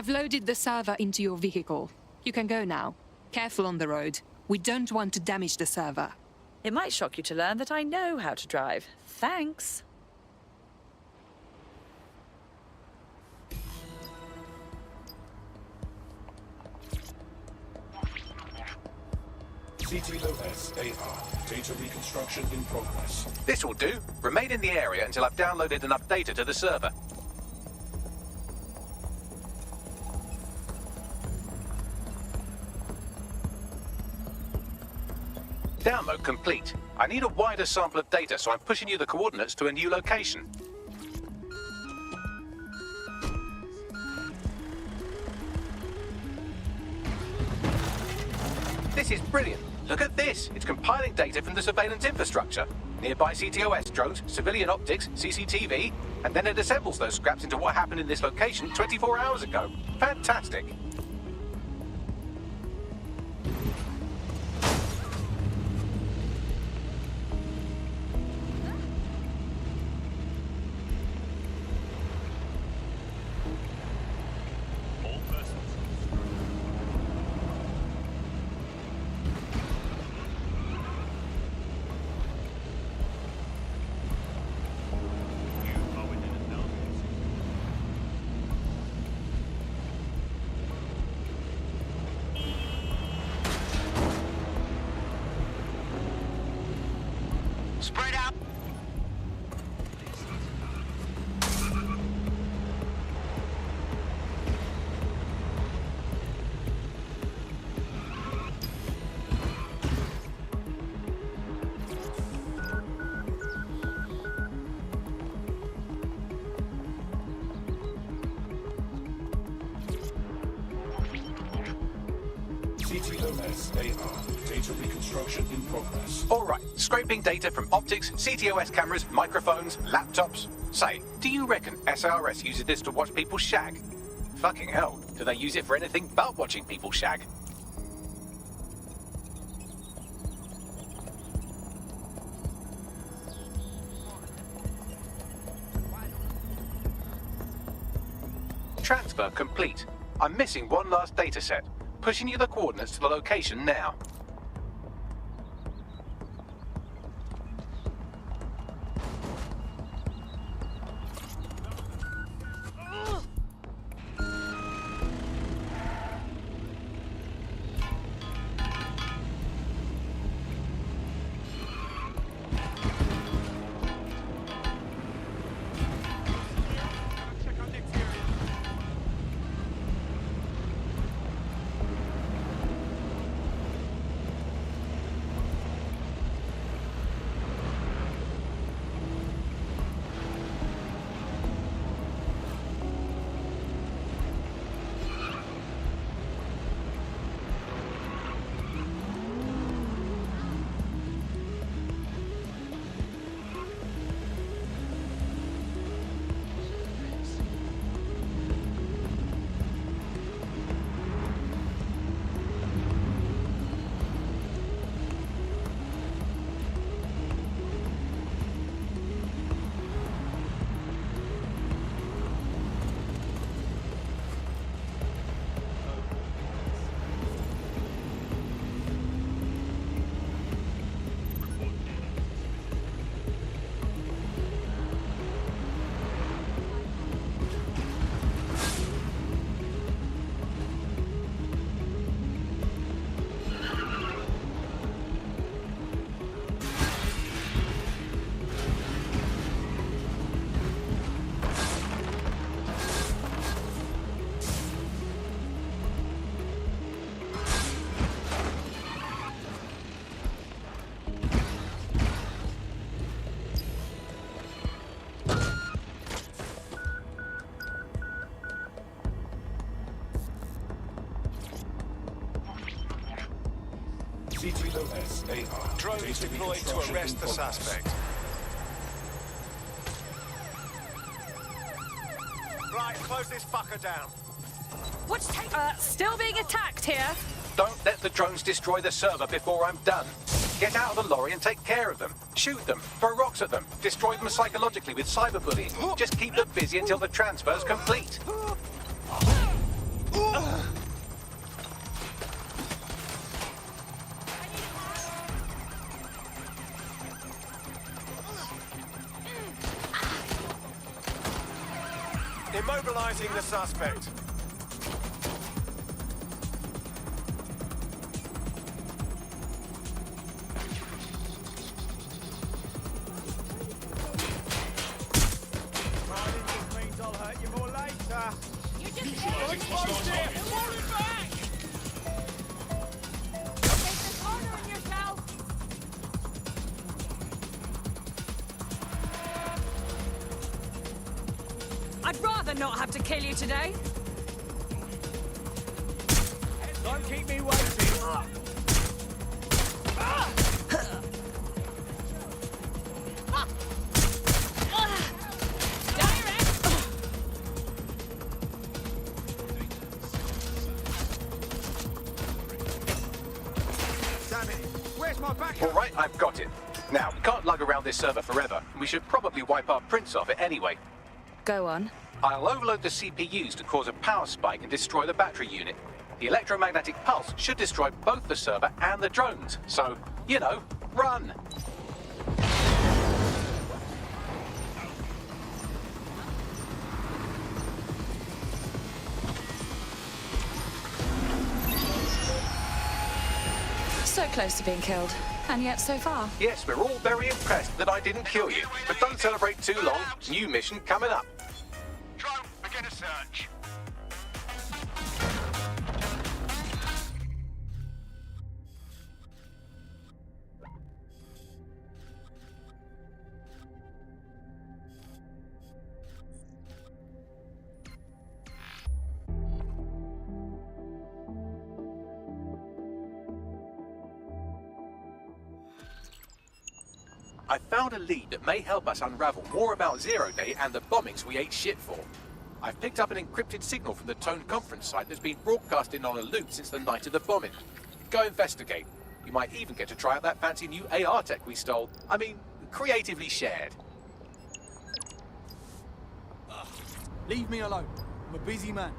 I've loaded the server into your vehicle. You can go now. Careful on the road. We don't want to damage the server. It might shock you to learn that I know how to drive. Thanks. CTOS AR. Data reconstruction in progress. This will do. Remain in the area until I've downloaded enough data to the server. Download complete. I need a wider sample of data, so I'm pushing you the coordinates to a new location. This is brilliant. Look at this. It's compiling data from the surveillance infrastructure. nearby CTOS drones, civilian optics, CCTV, and then it assembles those scraps into what happened in this location 24 hours ago. Fantastic. Spread out. CTOS AR. Data reconstruction in progress. All right, scraping data from optics, CTOS cameras, microphones, laptops. Say, do you reckon SRS uses this to watch people shag? Fucking hell, do they use it for anything but watching people shag? Transfer complete. I'm missing one last data set. Pushing you the coordinates to the location now. CTOS AR. Drones deployed to arrest the suspect. Right, close this fucker down. What's still being attacked here? Don't let the drones destroy the server before I'm done. Get out of the lorry and take care of them. Shoot them, throw rocks at them, destroy them psychologically with cyberbullying. Just keep them busy until the transfer's complete. Immobilizing the suspect. Riding just means I'll hurt you more later. You just exposed him! Pull him back! Take this order on yourself! I'd rather not have to kill you today. Don't keep me waiting. All right, I've got it. Now, we can't lug around this server forever. We should probably wipe our prints off it anyway. Go on. I'll overload the CPUs to cause a power spike and destroy the battery unit. The electromagnetic pulse should destroy both the server and the drones. So, you know, run! So close to being killed, and yet so far. Yes, we're all very impressed that I didn't kill you. But don't celebrate too long. New mission coming up. Drone, begin a search. I found a lead that may help us unravel more about Zero Day and the bombings we ate shit for. I've picked up an encrypted signal from the Tone conference site that's been broadcasting on a loop since the night of the bombing. Go investigate. You might even get to try out that fancy new AR tech we stole. I mean, creatively shared. Leave me alone. I'm a busy man.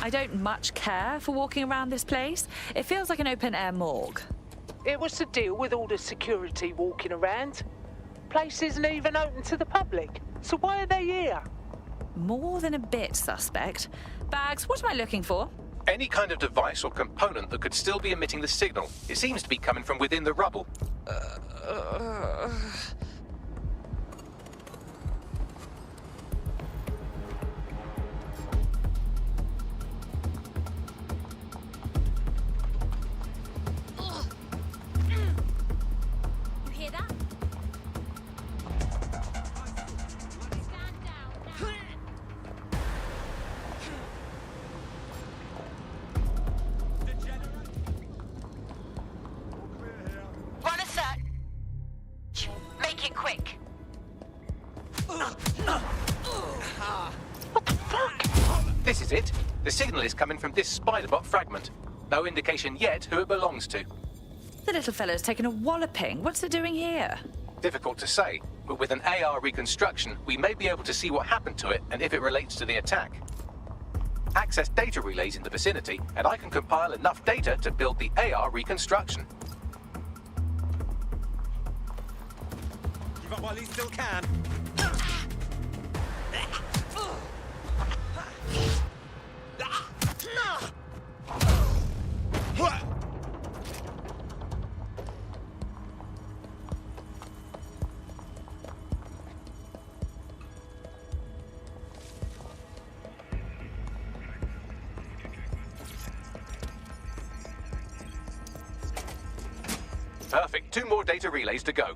I don't much care for walking around this place. It feels like an open-air morgue. It was to deal with all the security walking around. Place isn't even open to the public, so why are they here? More than a bit suspect. Bags, what am I looking for? Any kind of device or component that could still be emitting the signal. It seems to be coming from within the rubble. You hear that? Run a search. Make it quick. This is it. The signal is coming from this Spiderbot fragment. No indication yet who it belongs to. The little fella's taken a walloping. What's it doing here? Difficult to say, but with an AR reconstruction, we may be able to see what happened to it and if it relates to the attack. access data relays in the vicinity, and I can compile enough data to build the AR reconstruction. Give up while he still can. Perfect. 2 more data relays to go.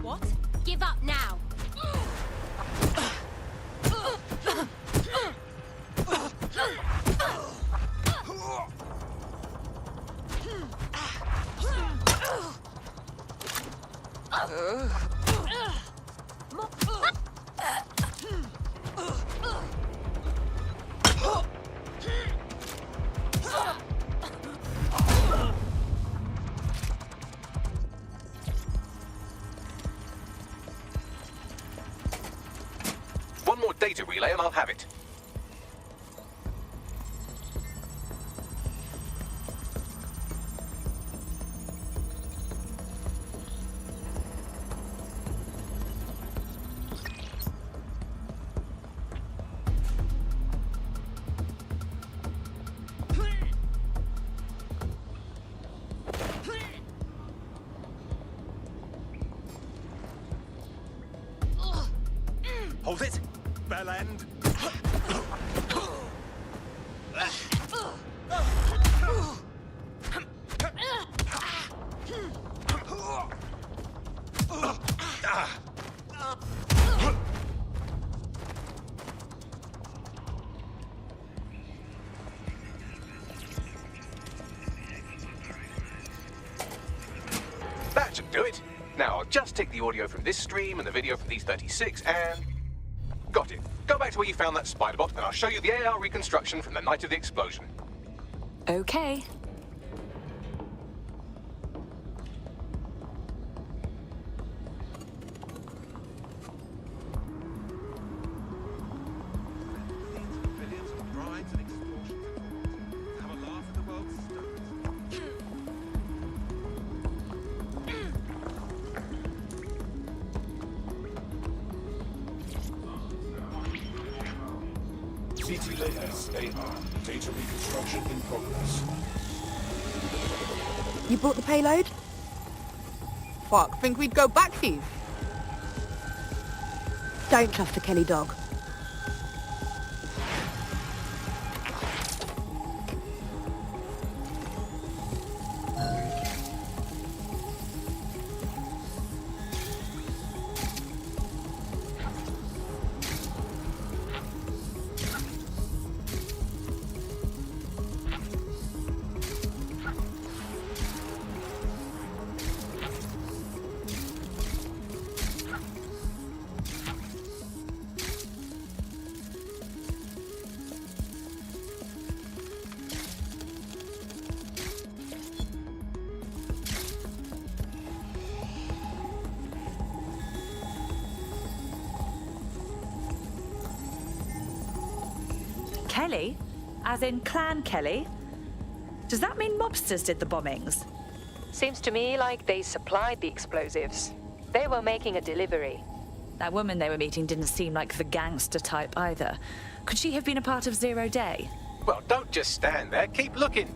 What? Give up now. One more data relay and I'll have it. Hold it! Bell end! That should do it. Now I'll just take the audio from this stream and the video from these 36 and... Got it. Go back to where you found that spider bot and I'll show you the AR reconstruction from the night of the explosion. Okay. CT layers, AR. Data reconstruction in progress. You brought the payload? Fuck, think we'd go back to you? Don't trust the Kelly dog. Kelly? As in Clan Kelly? Does that mean mobsters did the bombings? Seems to me like they supplied the explosives. They were making a delivery. That woman they were meeting didn't seem like the gangster type either. Could she have been a part of Zero Day? Well, don't just stand there. Keep looking.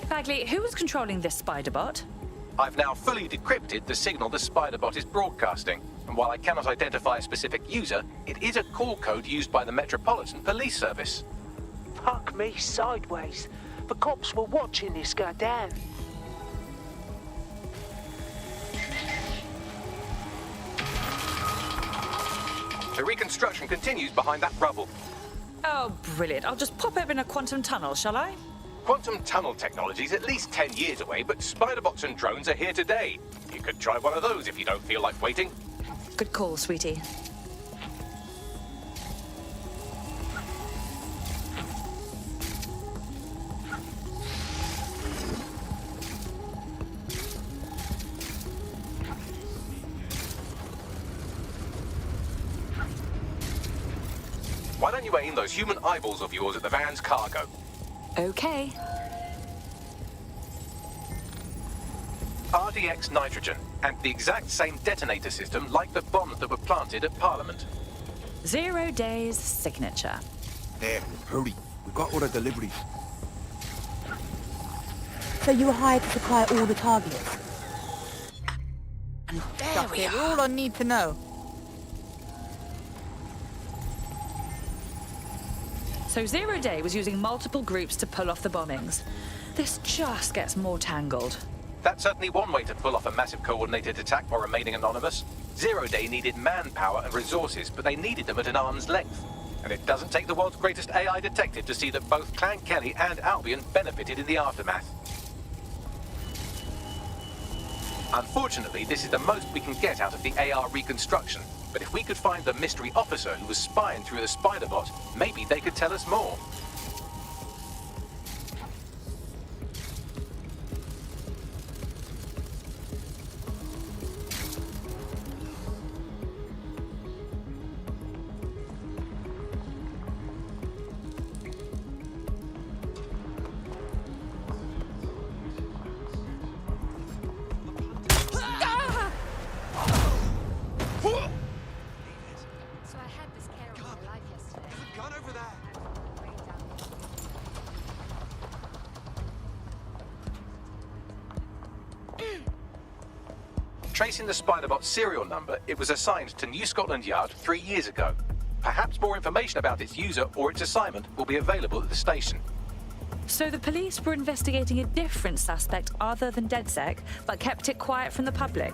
Bagley, who was controlling this spider bot? I've now fully decrypted the signal the Spider-Bot is broadcasting, and while I cannot identify a specific user, it is a call code used by the Metropolitan Police Service. Fuck me sideways. The cops were watching this go down. The reconstruction continues behind that rubble. Oh, brilliant. I'll just pop up in a quantum tunnel, shall I? Quantum tunnel technology is at least 10 years away, but Spider-Bots and drones are here today. You could try one of those if you don't feel like waiting. Good call, sweetie. Why don't you aim those human eyeballs of yours at the van's cargo? Okay. RDX nitrogen, and the exact same detonator system like the bombs that were planted at Parliament. 0 Day's signature. There, hurry. We've got all the deliveries. So you were hired to supply all the targets? And there we are. All I need to know. So 0 Day was using multiple groups to pull off the bombings. This just gets more tangled. That's certainly one way to pull off a massive coordinated attack while remaining anonymous. 0 Day needed manpower and resources, but they needed them at an arm's length. And it doesn't take the world's greatest AI detective to see that both Clan Kelly and Albion benefited in the aftermath. Unfortunately, this is the most we can get out of the AR reconstruction. But if we could find the mystery officer who was spying through the Spider-Bot, maybe they could tell us more. Tracing the Spider-Bot's serial number, it was assigned to New Scotland Yard 3 years ago. Perhaps more information about its user or its assignment will be available at the station. So the police were investigating a different suspect other than DedSec, but kept it quiet from the public.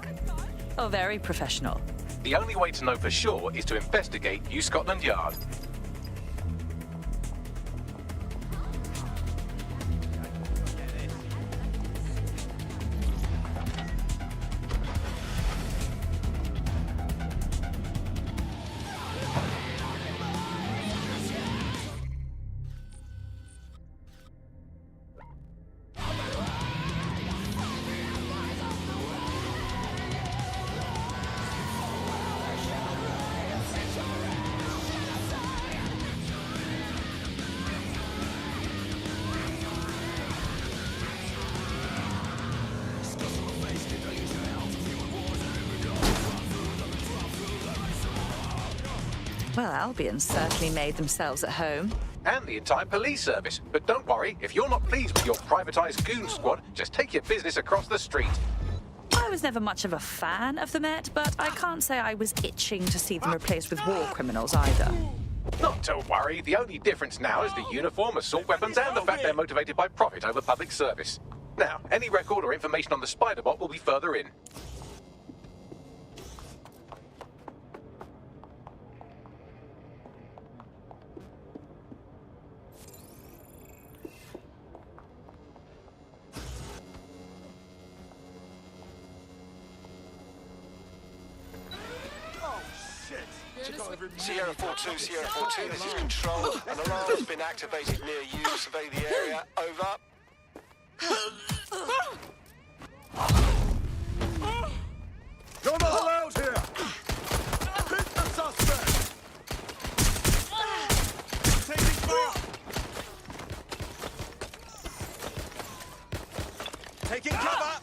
Oh, very professional. The only way to know for sure is to investigate New Scotland Yard. Well, Albion certainly made themselves at home. And the entire police service. But don't worry, if you're not pleased with your privatised goon squad, just take your business across the street. I was never much of a fan of the Met, but I can't say I was itching to see them replaced with war criminals either. Not to worry, the only difference now is the uniform, assault weapons, and the fact they're motivated by profit over public service. Now, any record or information on the Spider-Bot will be further in. Sierra 4-2, Sierra 4-2, this is Control. An alarm has been activated near you. Survey the area. Over. You're not allowed here! Hit the suspect! Taking fire! Taking cover!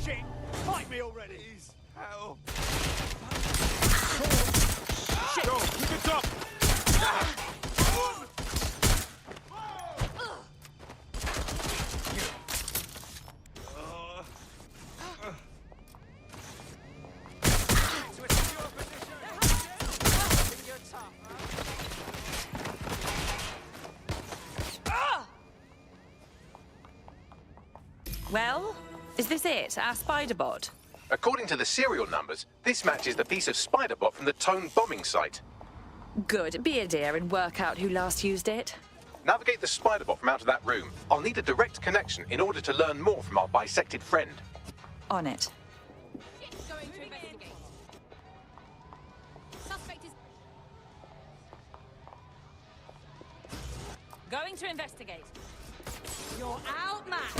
Shit! Fight me already! Please, help! Shit! Go! Keep it up! Well, is this it, our Spider-Bot? According to the serial numbers, this matches the piece of Spider-Bot from the Tone bombing site. Good. Be a dear and work out who last used it. Navigate the Spider-Bot from out of that room. I'll need a direct connection in order to learn more from our bisected friend. On it. Going to investigate. Suspect is... Going to investigate. You're outmatched.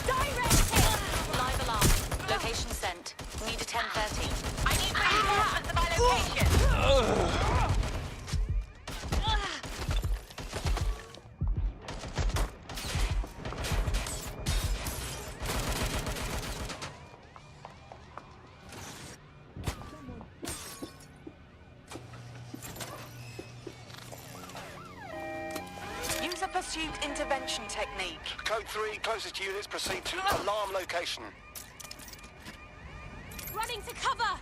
Direct hit! Live alarm. Location sent. Need a 10:30. I need reinforcements of my location. Use a pursuit intervention technique. Code 3, closest units proceed to alarm location. Running to cover!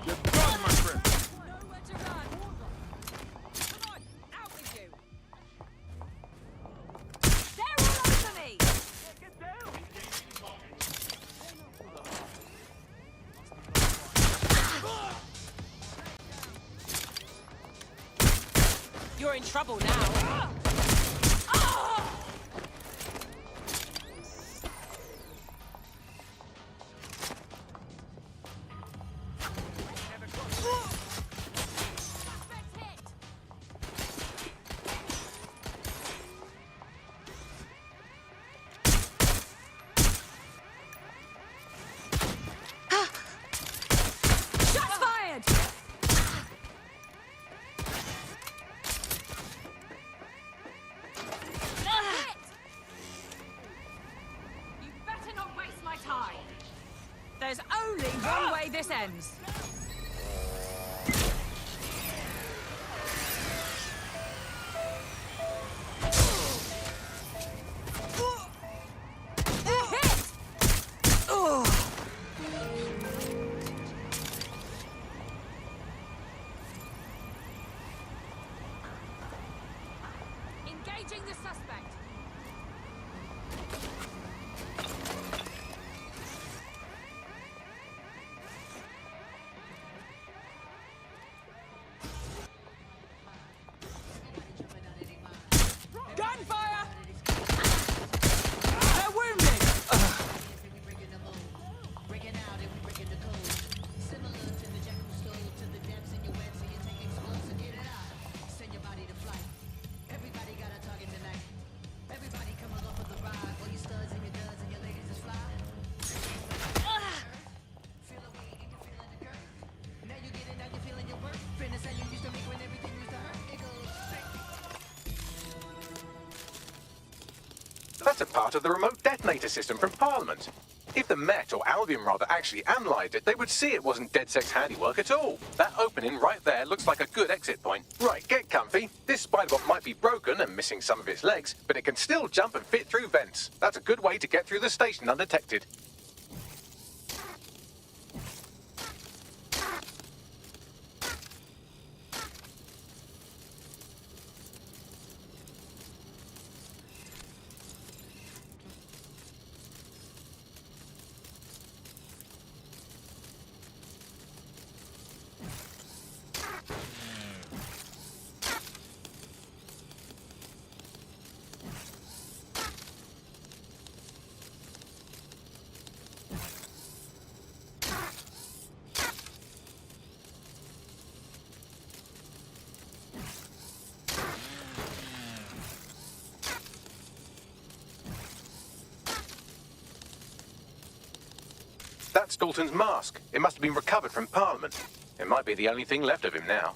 You're done, my friend! Nowhere to run! Come on, out with you! They're all over me! Get down! You're in trouble now. Shots fired! You better not waste my time. There's only one way this ends. Engaging the suspect. That's a part of the remote detonator system from Parliament. If the Met, or Albion rather, actually analysed it, they would see it wasn't DedSec's handiwork at all. That opening right there looks like a good exit point. Right, get comfy. This spider-bot might be broken and missing some of its legs, but it can still jump and fit through vents. That's a good way to get through the station undetected. That's Dalton's mask. It must have been recovered from Parliament. It might be the only thing left of him now.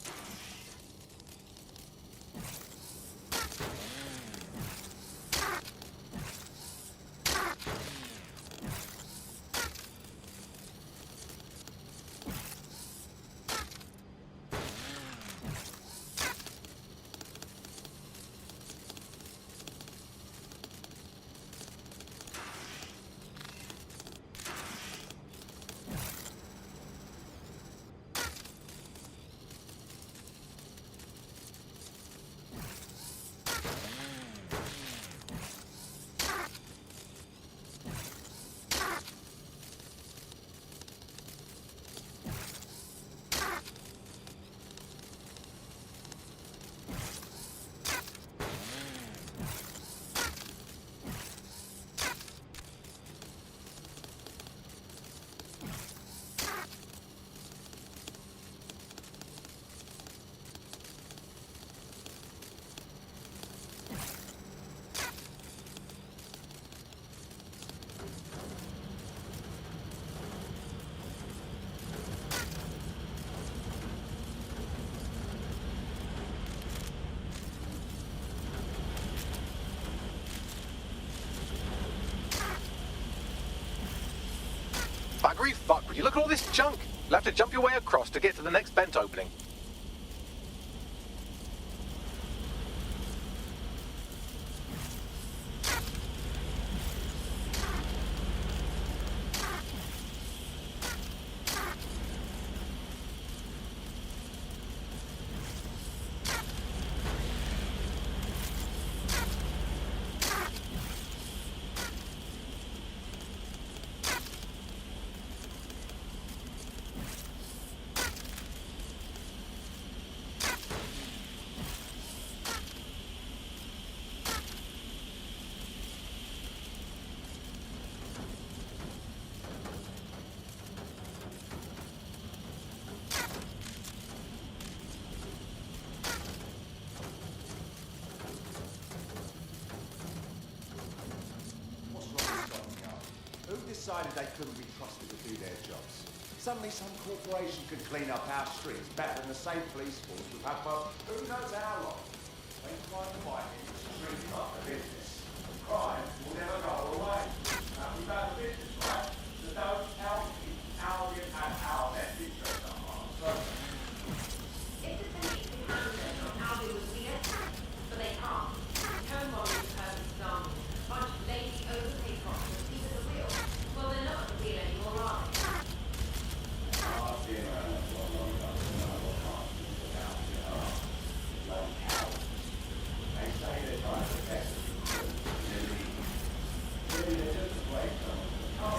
Buggery fuck, would you look at all this junk? You'll have to jump your way across to get to the next vent opening. Decided they couldn't be trusted to do their jobs. Suddenly some corporation could clean up our streets better than the same police force we've had for who knows how long. They try to fight it to treat up the business. Crime will never go away. We've had a business, right? So don't tell me Albion and our best interest are harmed. So If the police can handle it, Albion would be it, but they can't. Home bomb is a perfect example. A bunch of lazy, overpaid cops with feet at the wheel. Well, they're not the wheel anymore, are they? I've been around for a long time to know what can't be without your heart. Like cowards. They say they're trying to protect us from the enemy. Really, they're just afraid someone will come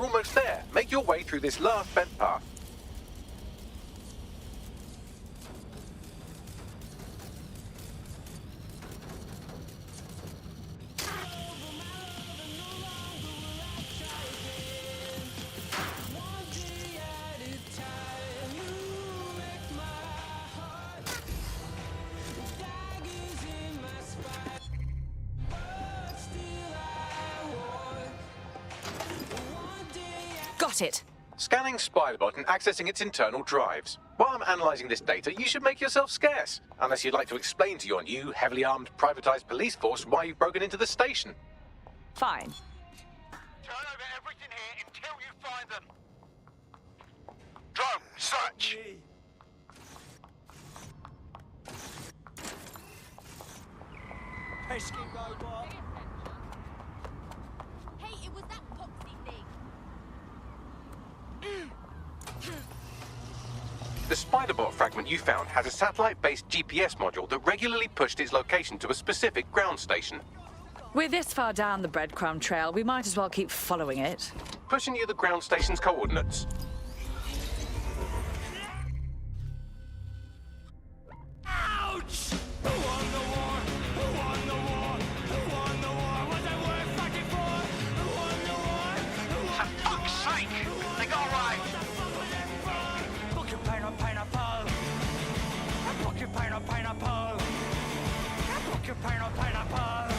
almost there. Make your way through this last bent path. Got it. Scanning Spiderbot and accessing its internal drives. While I'm analysing this data, you should make yourself scarce. Unless you'd like to explain to your new, heavily armed, privatised police force why you've broken into the station. Fine. Turn over everything here until you find them. Drone, search. Pesky robot. Hey, it was that Foxy thing. The Spiderbot fragment you found has a satellite-based GPS module that regularly pushed its location to a specific ground station. We're this far down the breadcrumb trail, we might as well keep following it. Pushing you the ground station's coordinates. Ouch! Who won the war? Who won the war? Who won the war? Was it worth fighting for? Who won the war? Who won the war? For fuck's sake! They got away! Porcupine, pineapple. Porcupine, pineapple. Porcupine, pineapple.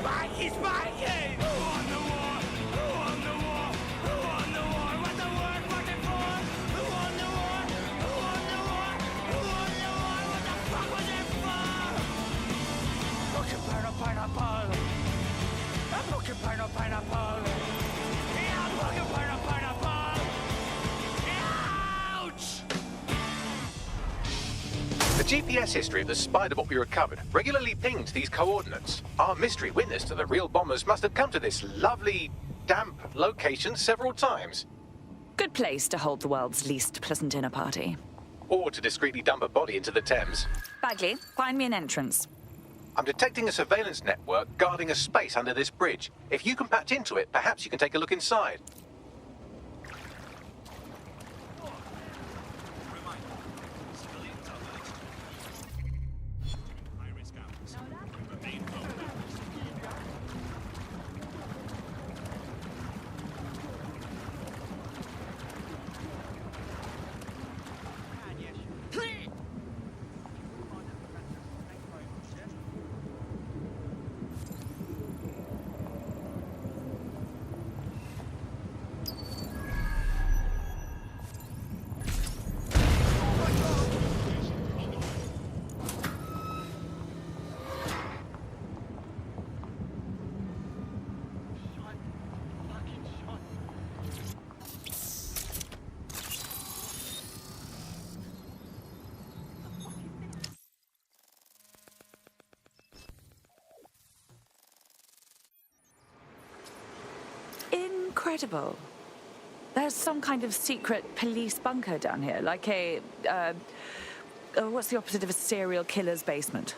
Spikey, Spikey! Who won the war? Who won the war? Who won the war? Was it worth fighting for? Who won the war? Who won the war? Who won the war? What the fuck was it for? Porcupine, pineapple. Porcupine, pineapple. Yeah, porcupine, pineapple. Ouch! The GPS history of the Spiderbot we recovered regularly pinged these coordinates. Our mystery witness to the real bombers must have come to this lovely, damp location several times. Good place to hold the world's least pleasant dinner party. Or to discreetly dump a body into the Thames. Bagley, find me an entrance. I'm detecting a surveillance network guarding a space under this bridge. If you can patch into it, perhaps you can take a look inside. Incredible. There's some kind of secret police bunker down here, like a, what's the opposite of a serial killer's basement?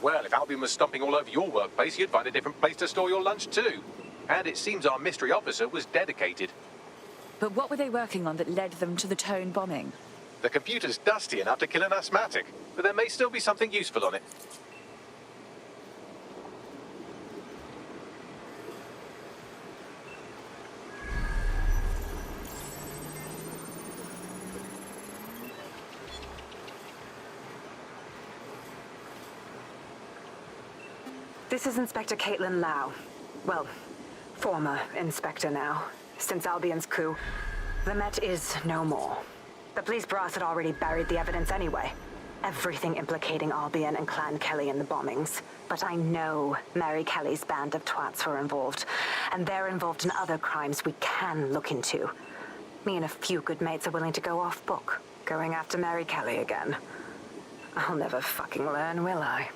Well, if Albion was stomping all over your workplace, you'd find a different place to store your lunch too. And it seems our mystery officer was dedicated. But what were they working on that led them to the Tone bombing? The computer's dusty enough to kill an asthmatic, but there may still be something useful on it. This is Inspector Caitlin Lau. Well, former inspector now. Since Albion's coup, the Met is no more. The police brass had already buried the evidence anyway. Everything implicating Albion and Clan Kelly in the bombings. But I know Mary Kelly's band of twats were involved, and they're involved in other crimes we can look into. Me and a few good mates are willing to go off book, going after Mary Kelly again. I'll never fucking learn, will I?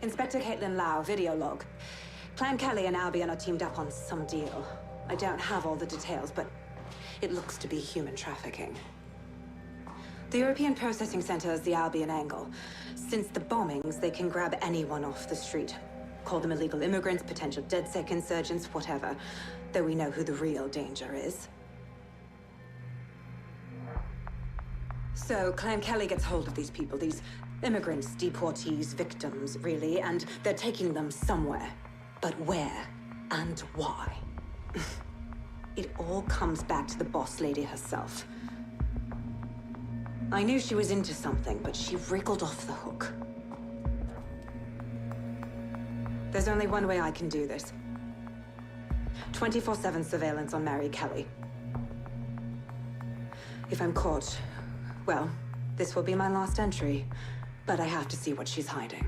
Inspector Caitlin Lau, video log. Clan Kelly and Albion are teamed up on some deal. I don't have all the details, but it looks to be human trafficking. The European Processing Center is the Albion angle. Since the bombings, they can grab anyone off the street. Call them illegal immigrants, potential DedSec insurgents, whatever. Though we know who the real danger is. So, Clan Kelly gets hold of these people, these immigrants, deportees, victims, really, and they're taking them somewhere. But where and why? It all comes back to the boss lady herself. I knew she was into something, but she wriggled off the hook. There's only one way I can do this. 24/7 surveillance on Mary Kelly. If I'm caught, well, this will be my last entry. But I have to see what she's hiding.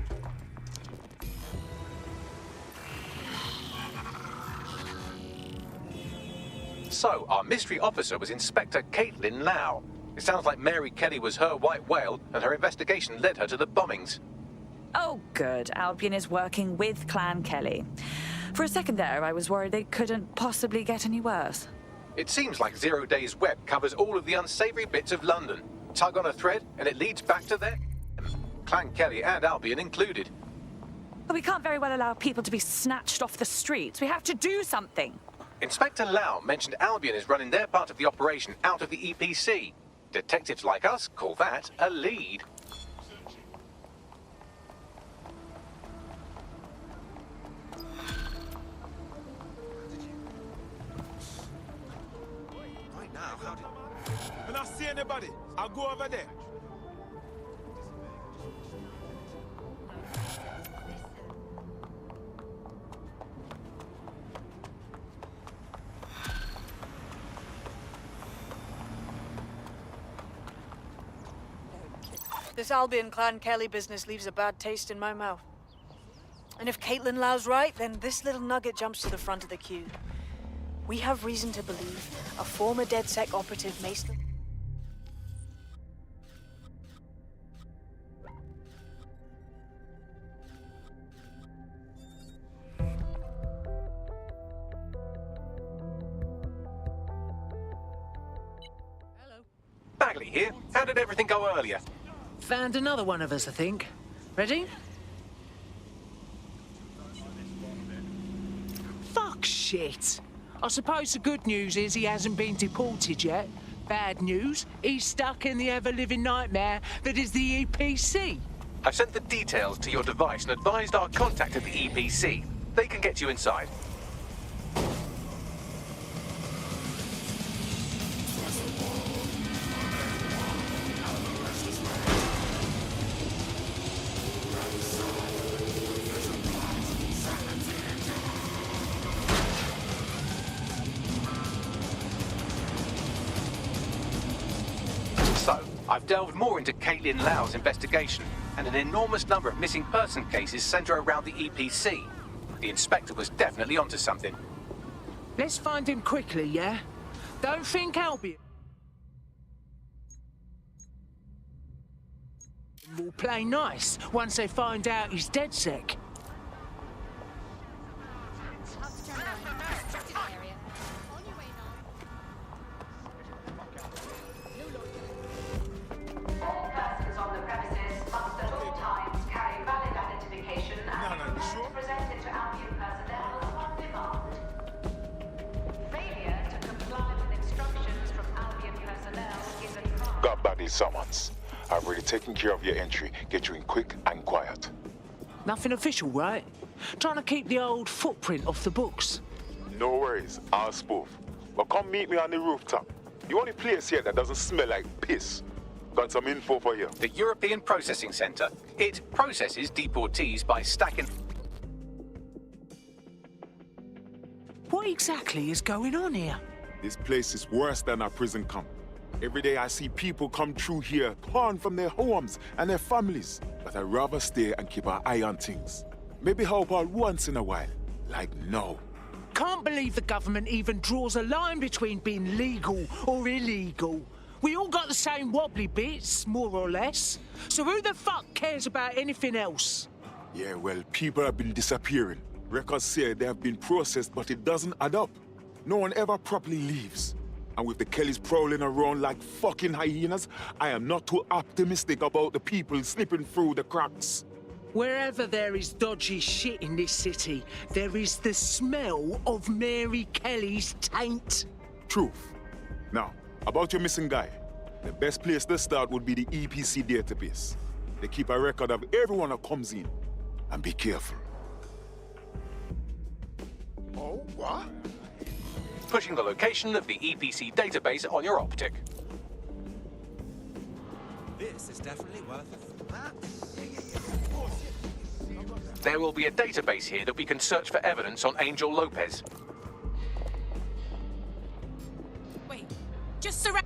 So, our mystery officer was Inspector Caitlin Lau. It sounds like Mary Kelly was her white whale, and her investigation led her to the bombings. Oh, good. Albion is working with Clan Kelly. For a second there, I was worried they couldn't possibly get any worse. It seems like Zero Days Web covers all of the unsavory bits of London. Tug on a thread, and it leads back to them. Clan Kelly and Albion included. But we can't very well allow people to be snatched off the streets. We have to do something. Inspector Lau mentioned Albion is running their part of the operation out of the EPC. Detectives like us call that a lead. Right now, how did... When I see anybody, I'll go over there. This Albion Clan Kelly business leaves a bad taste in my mouth. And if Caitlin Lau's right, then this little nugget jumps to the front of the queue. We have reason to believe a former DedSec operative may still... Bagley here. How did everything go earlier? Found another one of us, I think. Ready? Fuck shit. I suppose the good news is he hasn't been deported yet. Bad news, he's stuck in the ever-living nightmare that is the EPC. I've sent the details to your device and advised our contact at the EPC. They can get you inside. So, I've delved more into Caitlin Lau's investigation, and an enormous number of missing person cases centre around the EPC. The inspector was definitely onto something. Let's find him quickly, yeah? Don't think Albion will play nice once they find out he's DedSec. Got Bagley's summons. I've already taken care of your entry. Get you in quick and quiet. Nothing official, right? Trying to keep the old footprint off the books. No worries, I'll spoof. But come meet me on the rooftop. The only place here that doesn't smell like piss. Got some info for you. The European Processing Center. It processes deportees by stacking... What exactly is going on here? This place is worse than a prison camp. Every day I see people come through here, torn from their homes and their families. But I'd rather stay and keep an eye on things. Maybe help out once in a while. Like no. Can't believe the government even draws a line between being legal or illegal. We all got the same wobbly bits, more or less. So who the fuck cares about anything else? Yeah, well, people have been disappearing. Records say they have been processed, but it doesn't add up. No one ever properly leaves. And with the Kellys prowling around like fucking hyenas, I am not too optimistic about the people slipping through the cracks. Wherever there is dodgy shit in this city, there is the smell of Mary Kelly's taint. Truth. Now, about your missing guy. The best place to start would be the EPC database. They keep a record of everyone that comes in. And be careful. Oh, what? Pushing the location of the EPC database on your optic. This is definitely worth it. There will be a database here that we can search for evidence on Angel Lopez. Wait, just surround.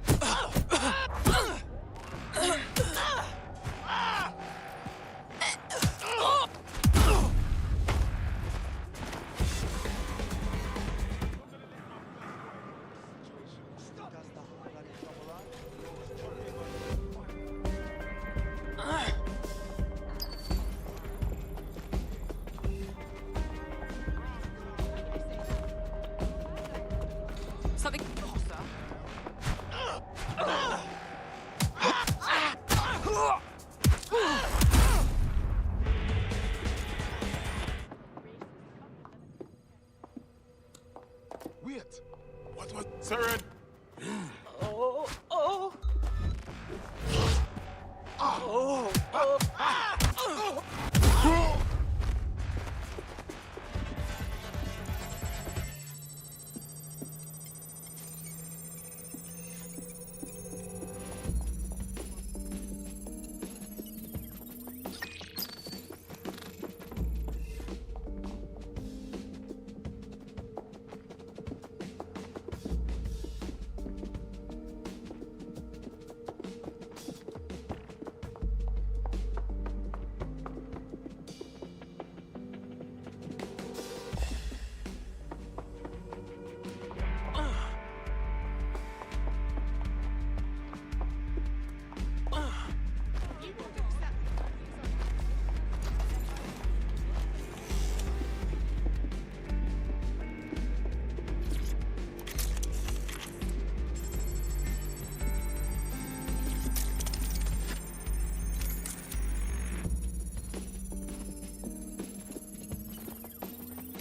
Something. Wait. What was... Saren! Oh, oh. Oh, oh.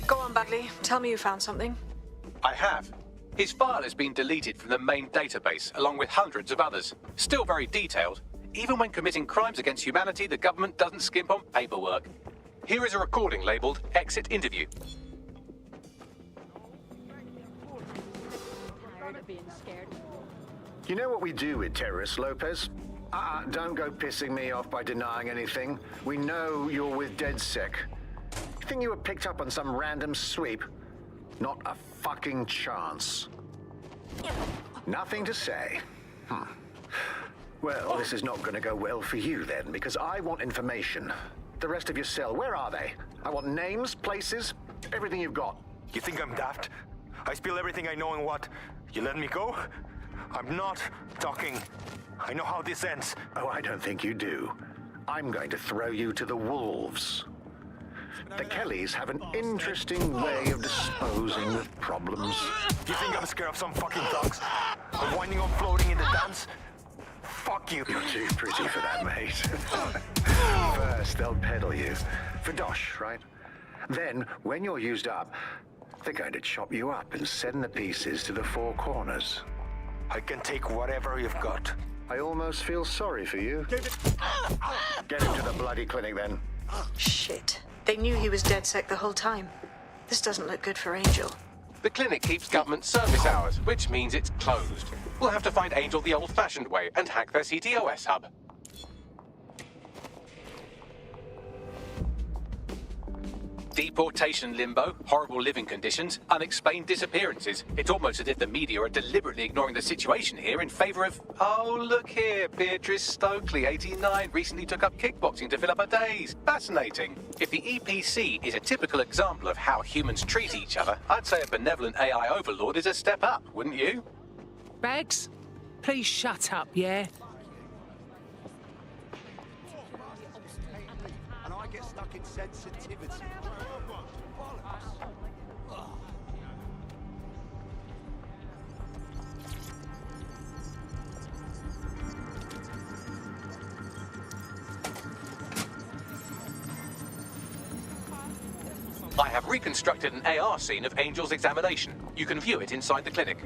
Go on, Bagley. Tell me you found something. I have. His file has been deleted from the main database, along with hundreds of others. Still very detailed. Even when committing crimes against humanity, the government doesn't skimp on paperwork. Here is a recording labeled Exit Interview. You know what we do with terrorists, Lopez? Don't go pissing me off by denying anything. We know you're with DedSec. You think you were picked up on some random sweep? Not a fucking chance. Nothing to say. Well, this is not going to go well for you then, because I want information. The rest of your cell, where are they? I want names, places, everything you've got. You think I'm daft? I spill everything I know and what? You let me go? I'm not talking. I know how this ends. Oh, I don't think you do. I'm going to throw you to the wolves. The Kellys have an interesting way of disposing of problems. You think I'm scared of some fucking thugs? Of winding up floating in the dance? Fuck you. You're too pretty for that, mate. First, they'll peddle you. For dosh, right? Then, when you're used up, they're going to chop you up and send the pieces to the four corners. I can take whatever you've got. I almost feel sorry for you. Get him to the bloody clinic, then. Shit. They knew he was DedSec the whole time. This doesn't look good for Angel. The clinic keeps government service hours, which means it's closed. We'll have to find Angel the old-fashioned way and hack their CTOS hub. Deportation limbo, horrible living conditions, unexplained disappearances. It's almost as if the media are deliberately ignoring the situation here in favor of... Oh, look here, Beatrice Stokely, 89, recently took up kickboxing to fill up her days. Fascinating. If the EPC is a typical example of how humans treat each other, I'd say a benevolent AI overlord is a step up, wouldn't you? Bags, please shut up, yeah? And I get stuck in sensitivity. I have reconstructed an AR scene of Angel's examination. You can view it inside the clinic.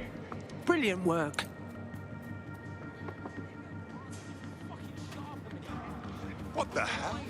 Brilliant work. What the hell?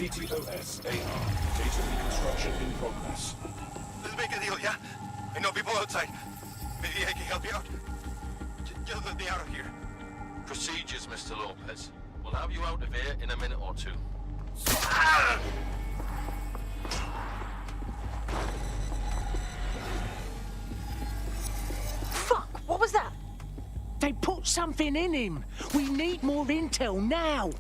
CTOS AR. Data reconstruction in progress. Let's make a deal, yeah? I know people outside. Maybe I can help you out. Get me out of here. Procedures, Mr. Lopez. We'll have you out of here in a minute or two. Fuck, what was that? They put something in him. We need more intel now.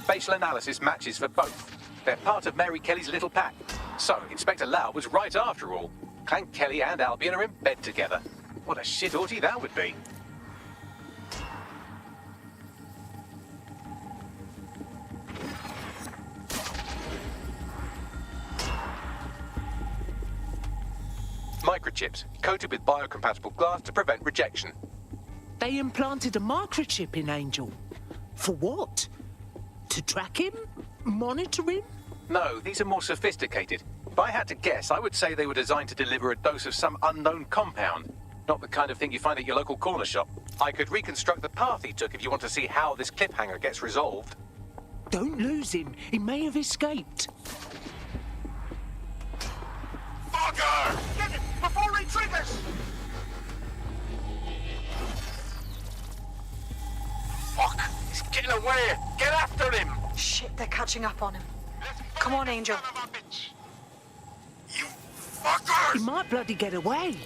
Facial analysis matches for both. They're part of Mary Kelly's little pack. So, Inspector Lau was right after all. Clank Kelly and Albion are in bed together. What a shit orgy that would be. Microchips, coated with biocompatible glass to prevent rejection. They implanted a microchip in Angel. For what? To track him? Monitor him? No, these are more sophisticated. If I had to guess, I would say they were designed to deliver a dose of some unknown compound. Not the kind of thing you find at your local corner shop. I could reconstruct the path he took if you want to see how this cliffhanger gets resolved. Don't lose him. He may have escaped. Fucker! Get it! Before he triggers! Fuck! He's getting away! Get after him! Shit, they're catching up on him. Come on, Angel. You fuckers! He might bloody get away.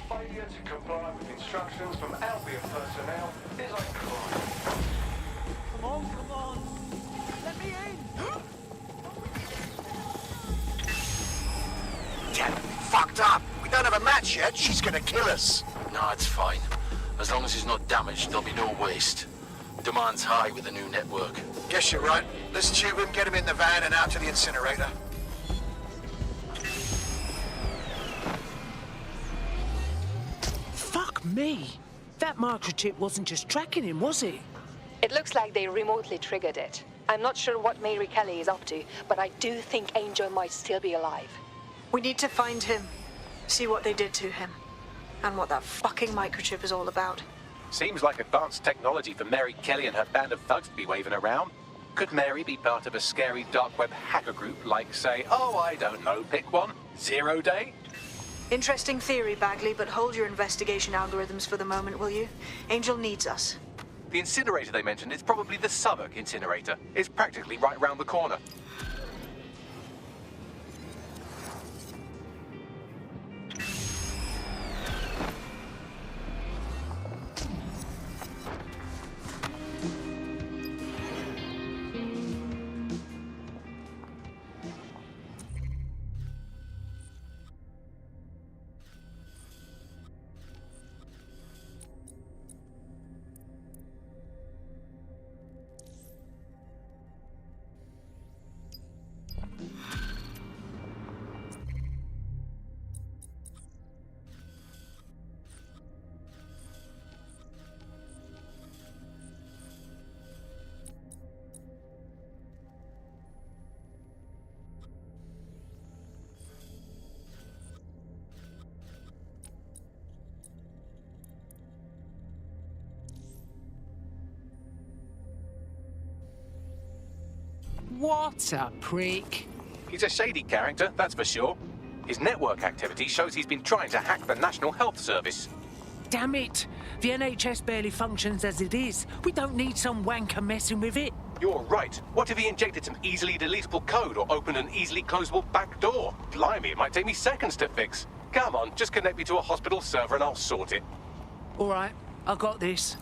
Failure to comply with instructions from Albion personnel is a crime. Come on. Let me in. Damn, fucked up. We don't have a match yet. She's gonna kill us. No, it's fine. As long as he's not damaged, there'll be no waste. Demand's high with the new network. Guess you're right. Let's tube him, get him in the van and out to the incinerator. Fuck me. That microchip wasn't just tracking him, was it? It looks like they remotely triggered it. I'm not sure what Mary Kelly is up to, but I do think Angel might still be alive. We need to find him, see what they did to him, and what that fucking microchip is all about. Seems like advanced technology for Mary Kelly and her band of thugs to be waving around. Could Mary be part of a scary dark web hacker group like, say, oh, I don't know, pick one, Zero Day? Interesting theory, Bagley, but hold your investigation algorithms for the moment, will you? Angel needs us. The incinerator they mentioned is probably the Southwark incinerator. It's practically right round the corner. What a prick. He's a shady character, that's for sure. His network activity shows he's been trying to hack the National Health Service. Damn it! The NHS barely functions as it is. We don't need some wanker messing with it. You're right. What if he injected some easily deletable code or opened an easily closable back door? Blimey, it might take me seconds to fix. Come on, just connect me to a hospital server and I'll sort it. All right, I got this.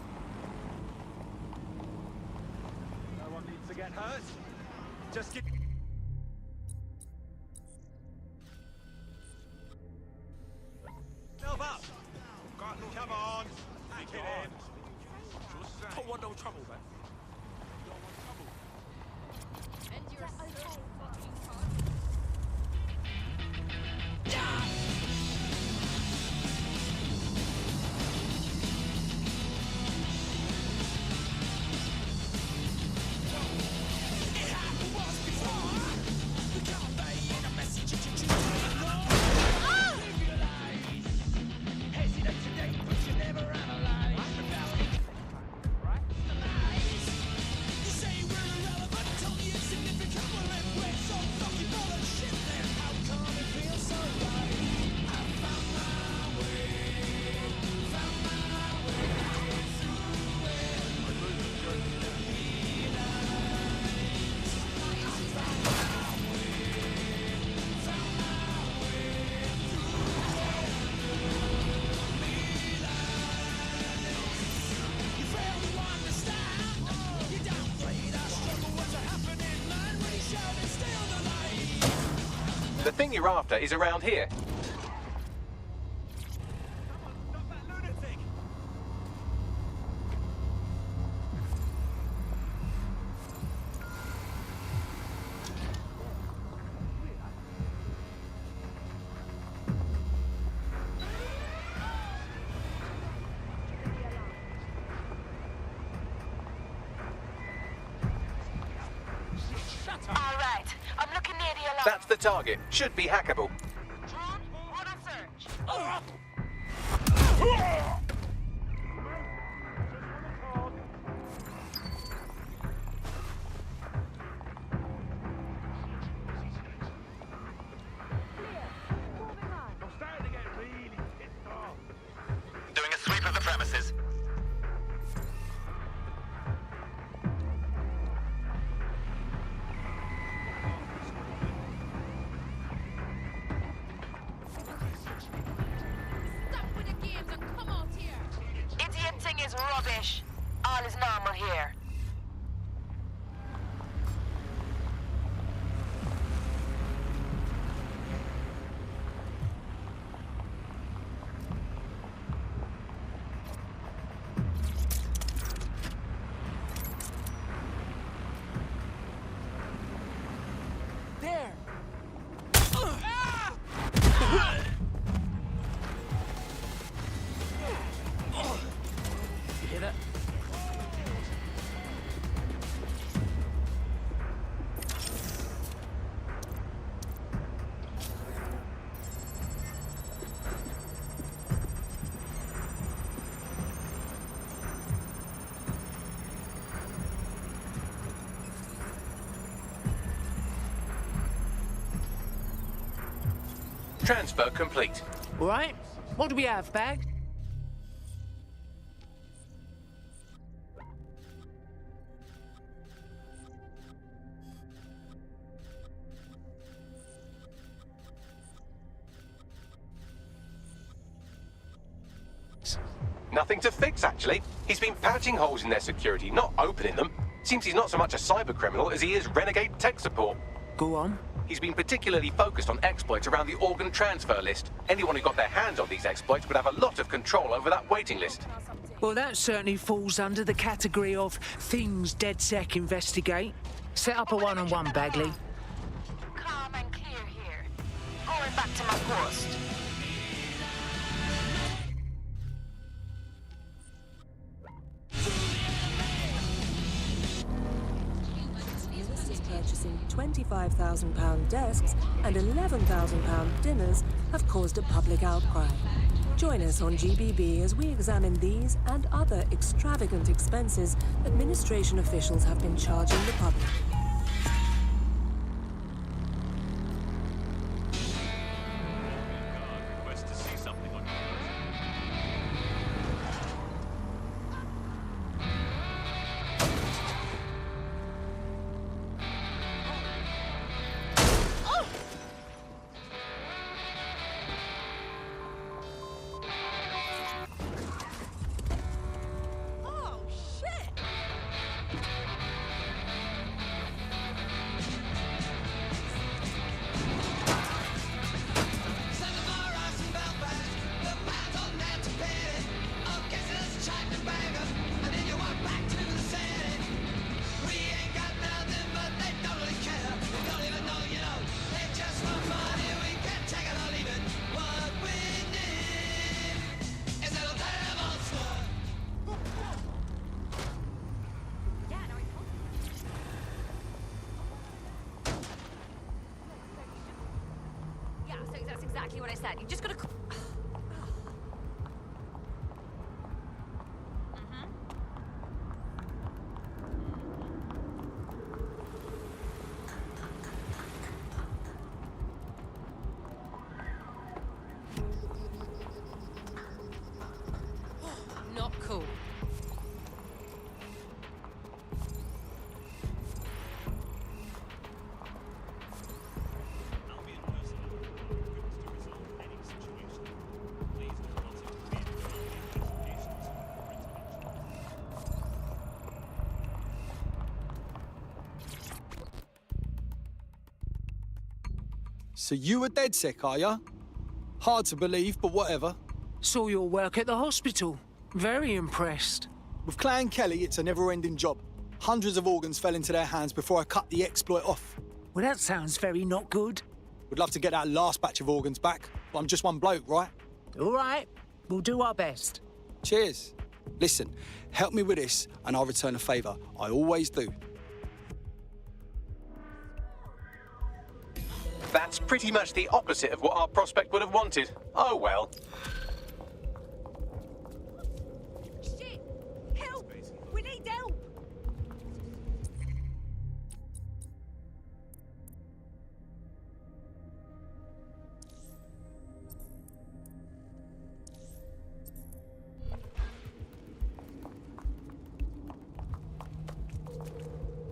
No one needs to get hurt. Just get... Self up! Come on! Stick it in! Don't want no trouble, man. The thing you're after is around here. That's the target. Should be hackable. Doing a sweep of the premises. Idioting is rubbish. All is normal here. There! You hear that? Transfer complete. Right, what do we have, Bag? Nothing to fix, actually. He's been patching holes in their security, not opening them. Seems he's not so much a cyber criminal as he is renegade tech support. Go on. He's been particularly focused on exploits around the organ transfer list. Anyone who got their hands on these exploits would have a lot of control over that waiting list. Well, that certainly falls under the category of things DedSec investigate. Set up a one-on-one, Bagley. Calm and clear here. Going back to my post. Purchasing £25,000 desks and £11,000 dinners have caused a public outcry. Join us on GBB as we examine these and other extravagant expenses administration officials have been charging the public. That's exactly what I said. You just gotta... Not cool. So you were DedSec, are ya? Hard to believe, but whatever. Saw your work at the hospital. Very impressed. With Clan Kelly, it's a never-ending job. Hundreds of organs fell into their hands before I cut the exploit off. Well, that sounds very not good. Would love to get that last batch of organs back, but I'm just one bloke, right? All right. We'll do our best. Cheers. Listen, help me with this, and I'll return a favour. I always do. That's pretty much the opposite of what our prospect would have wanted. Oh well.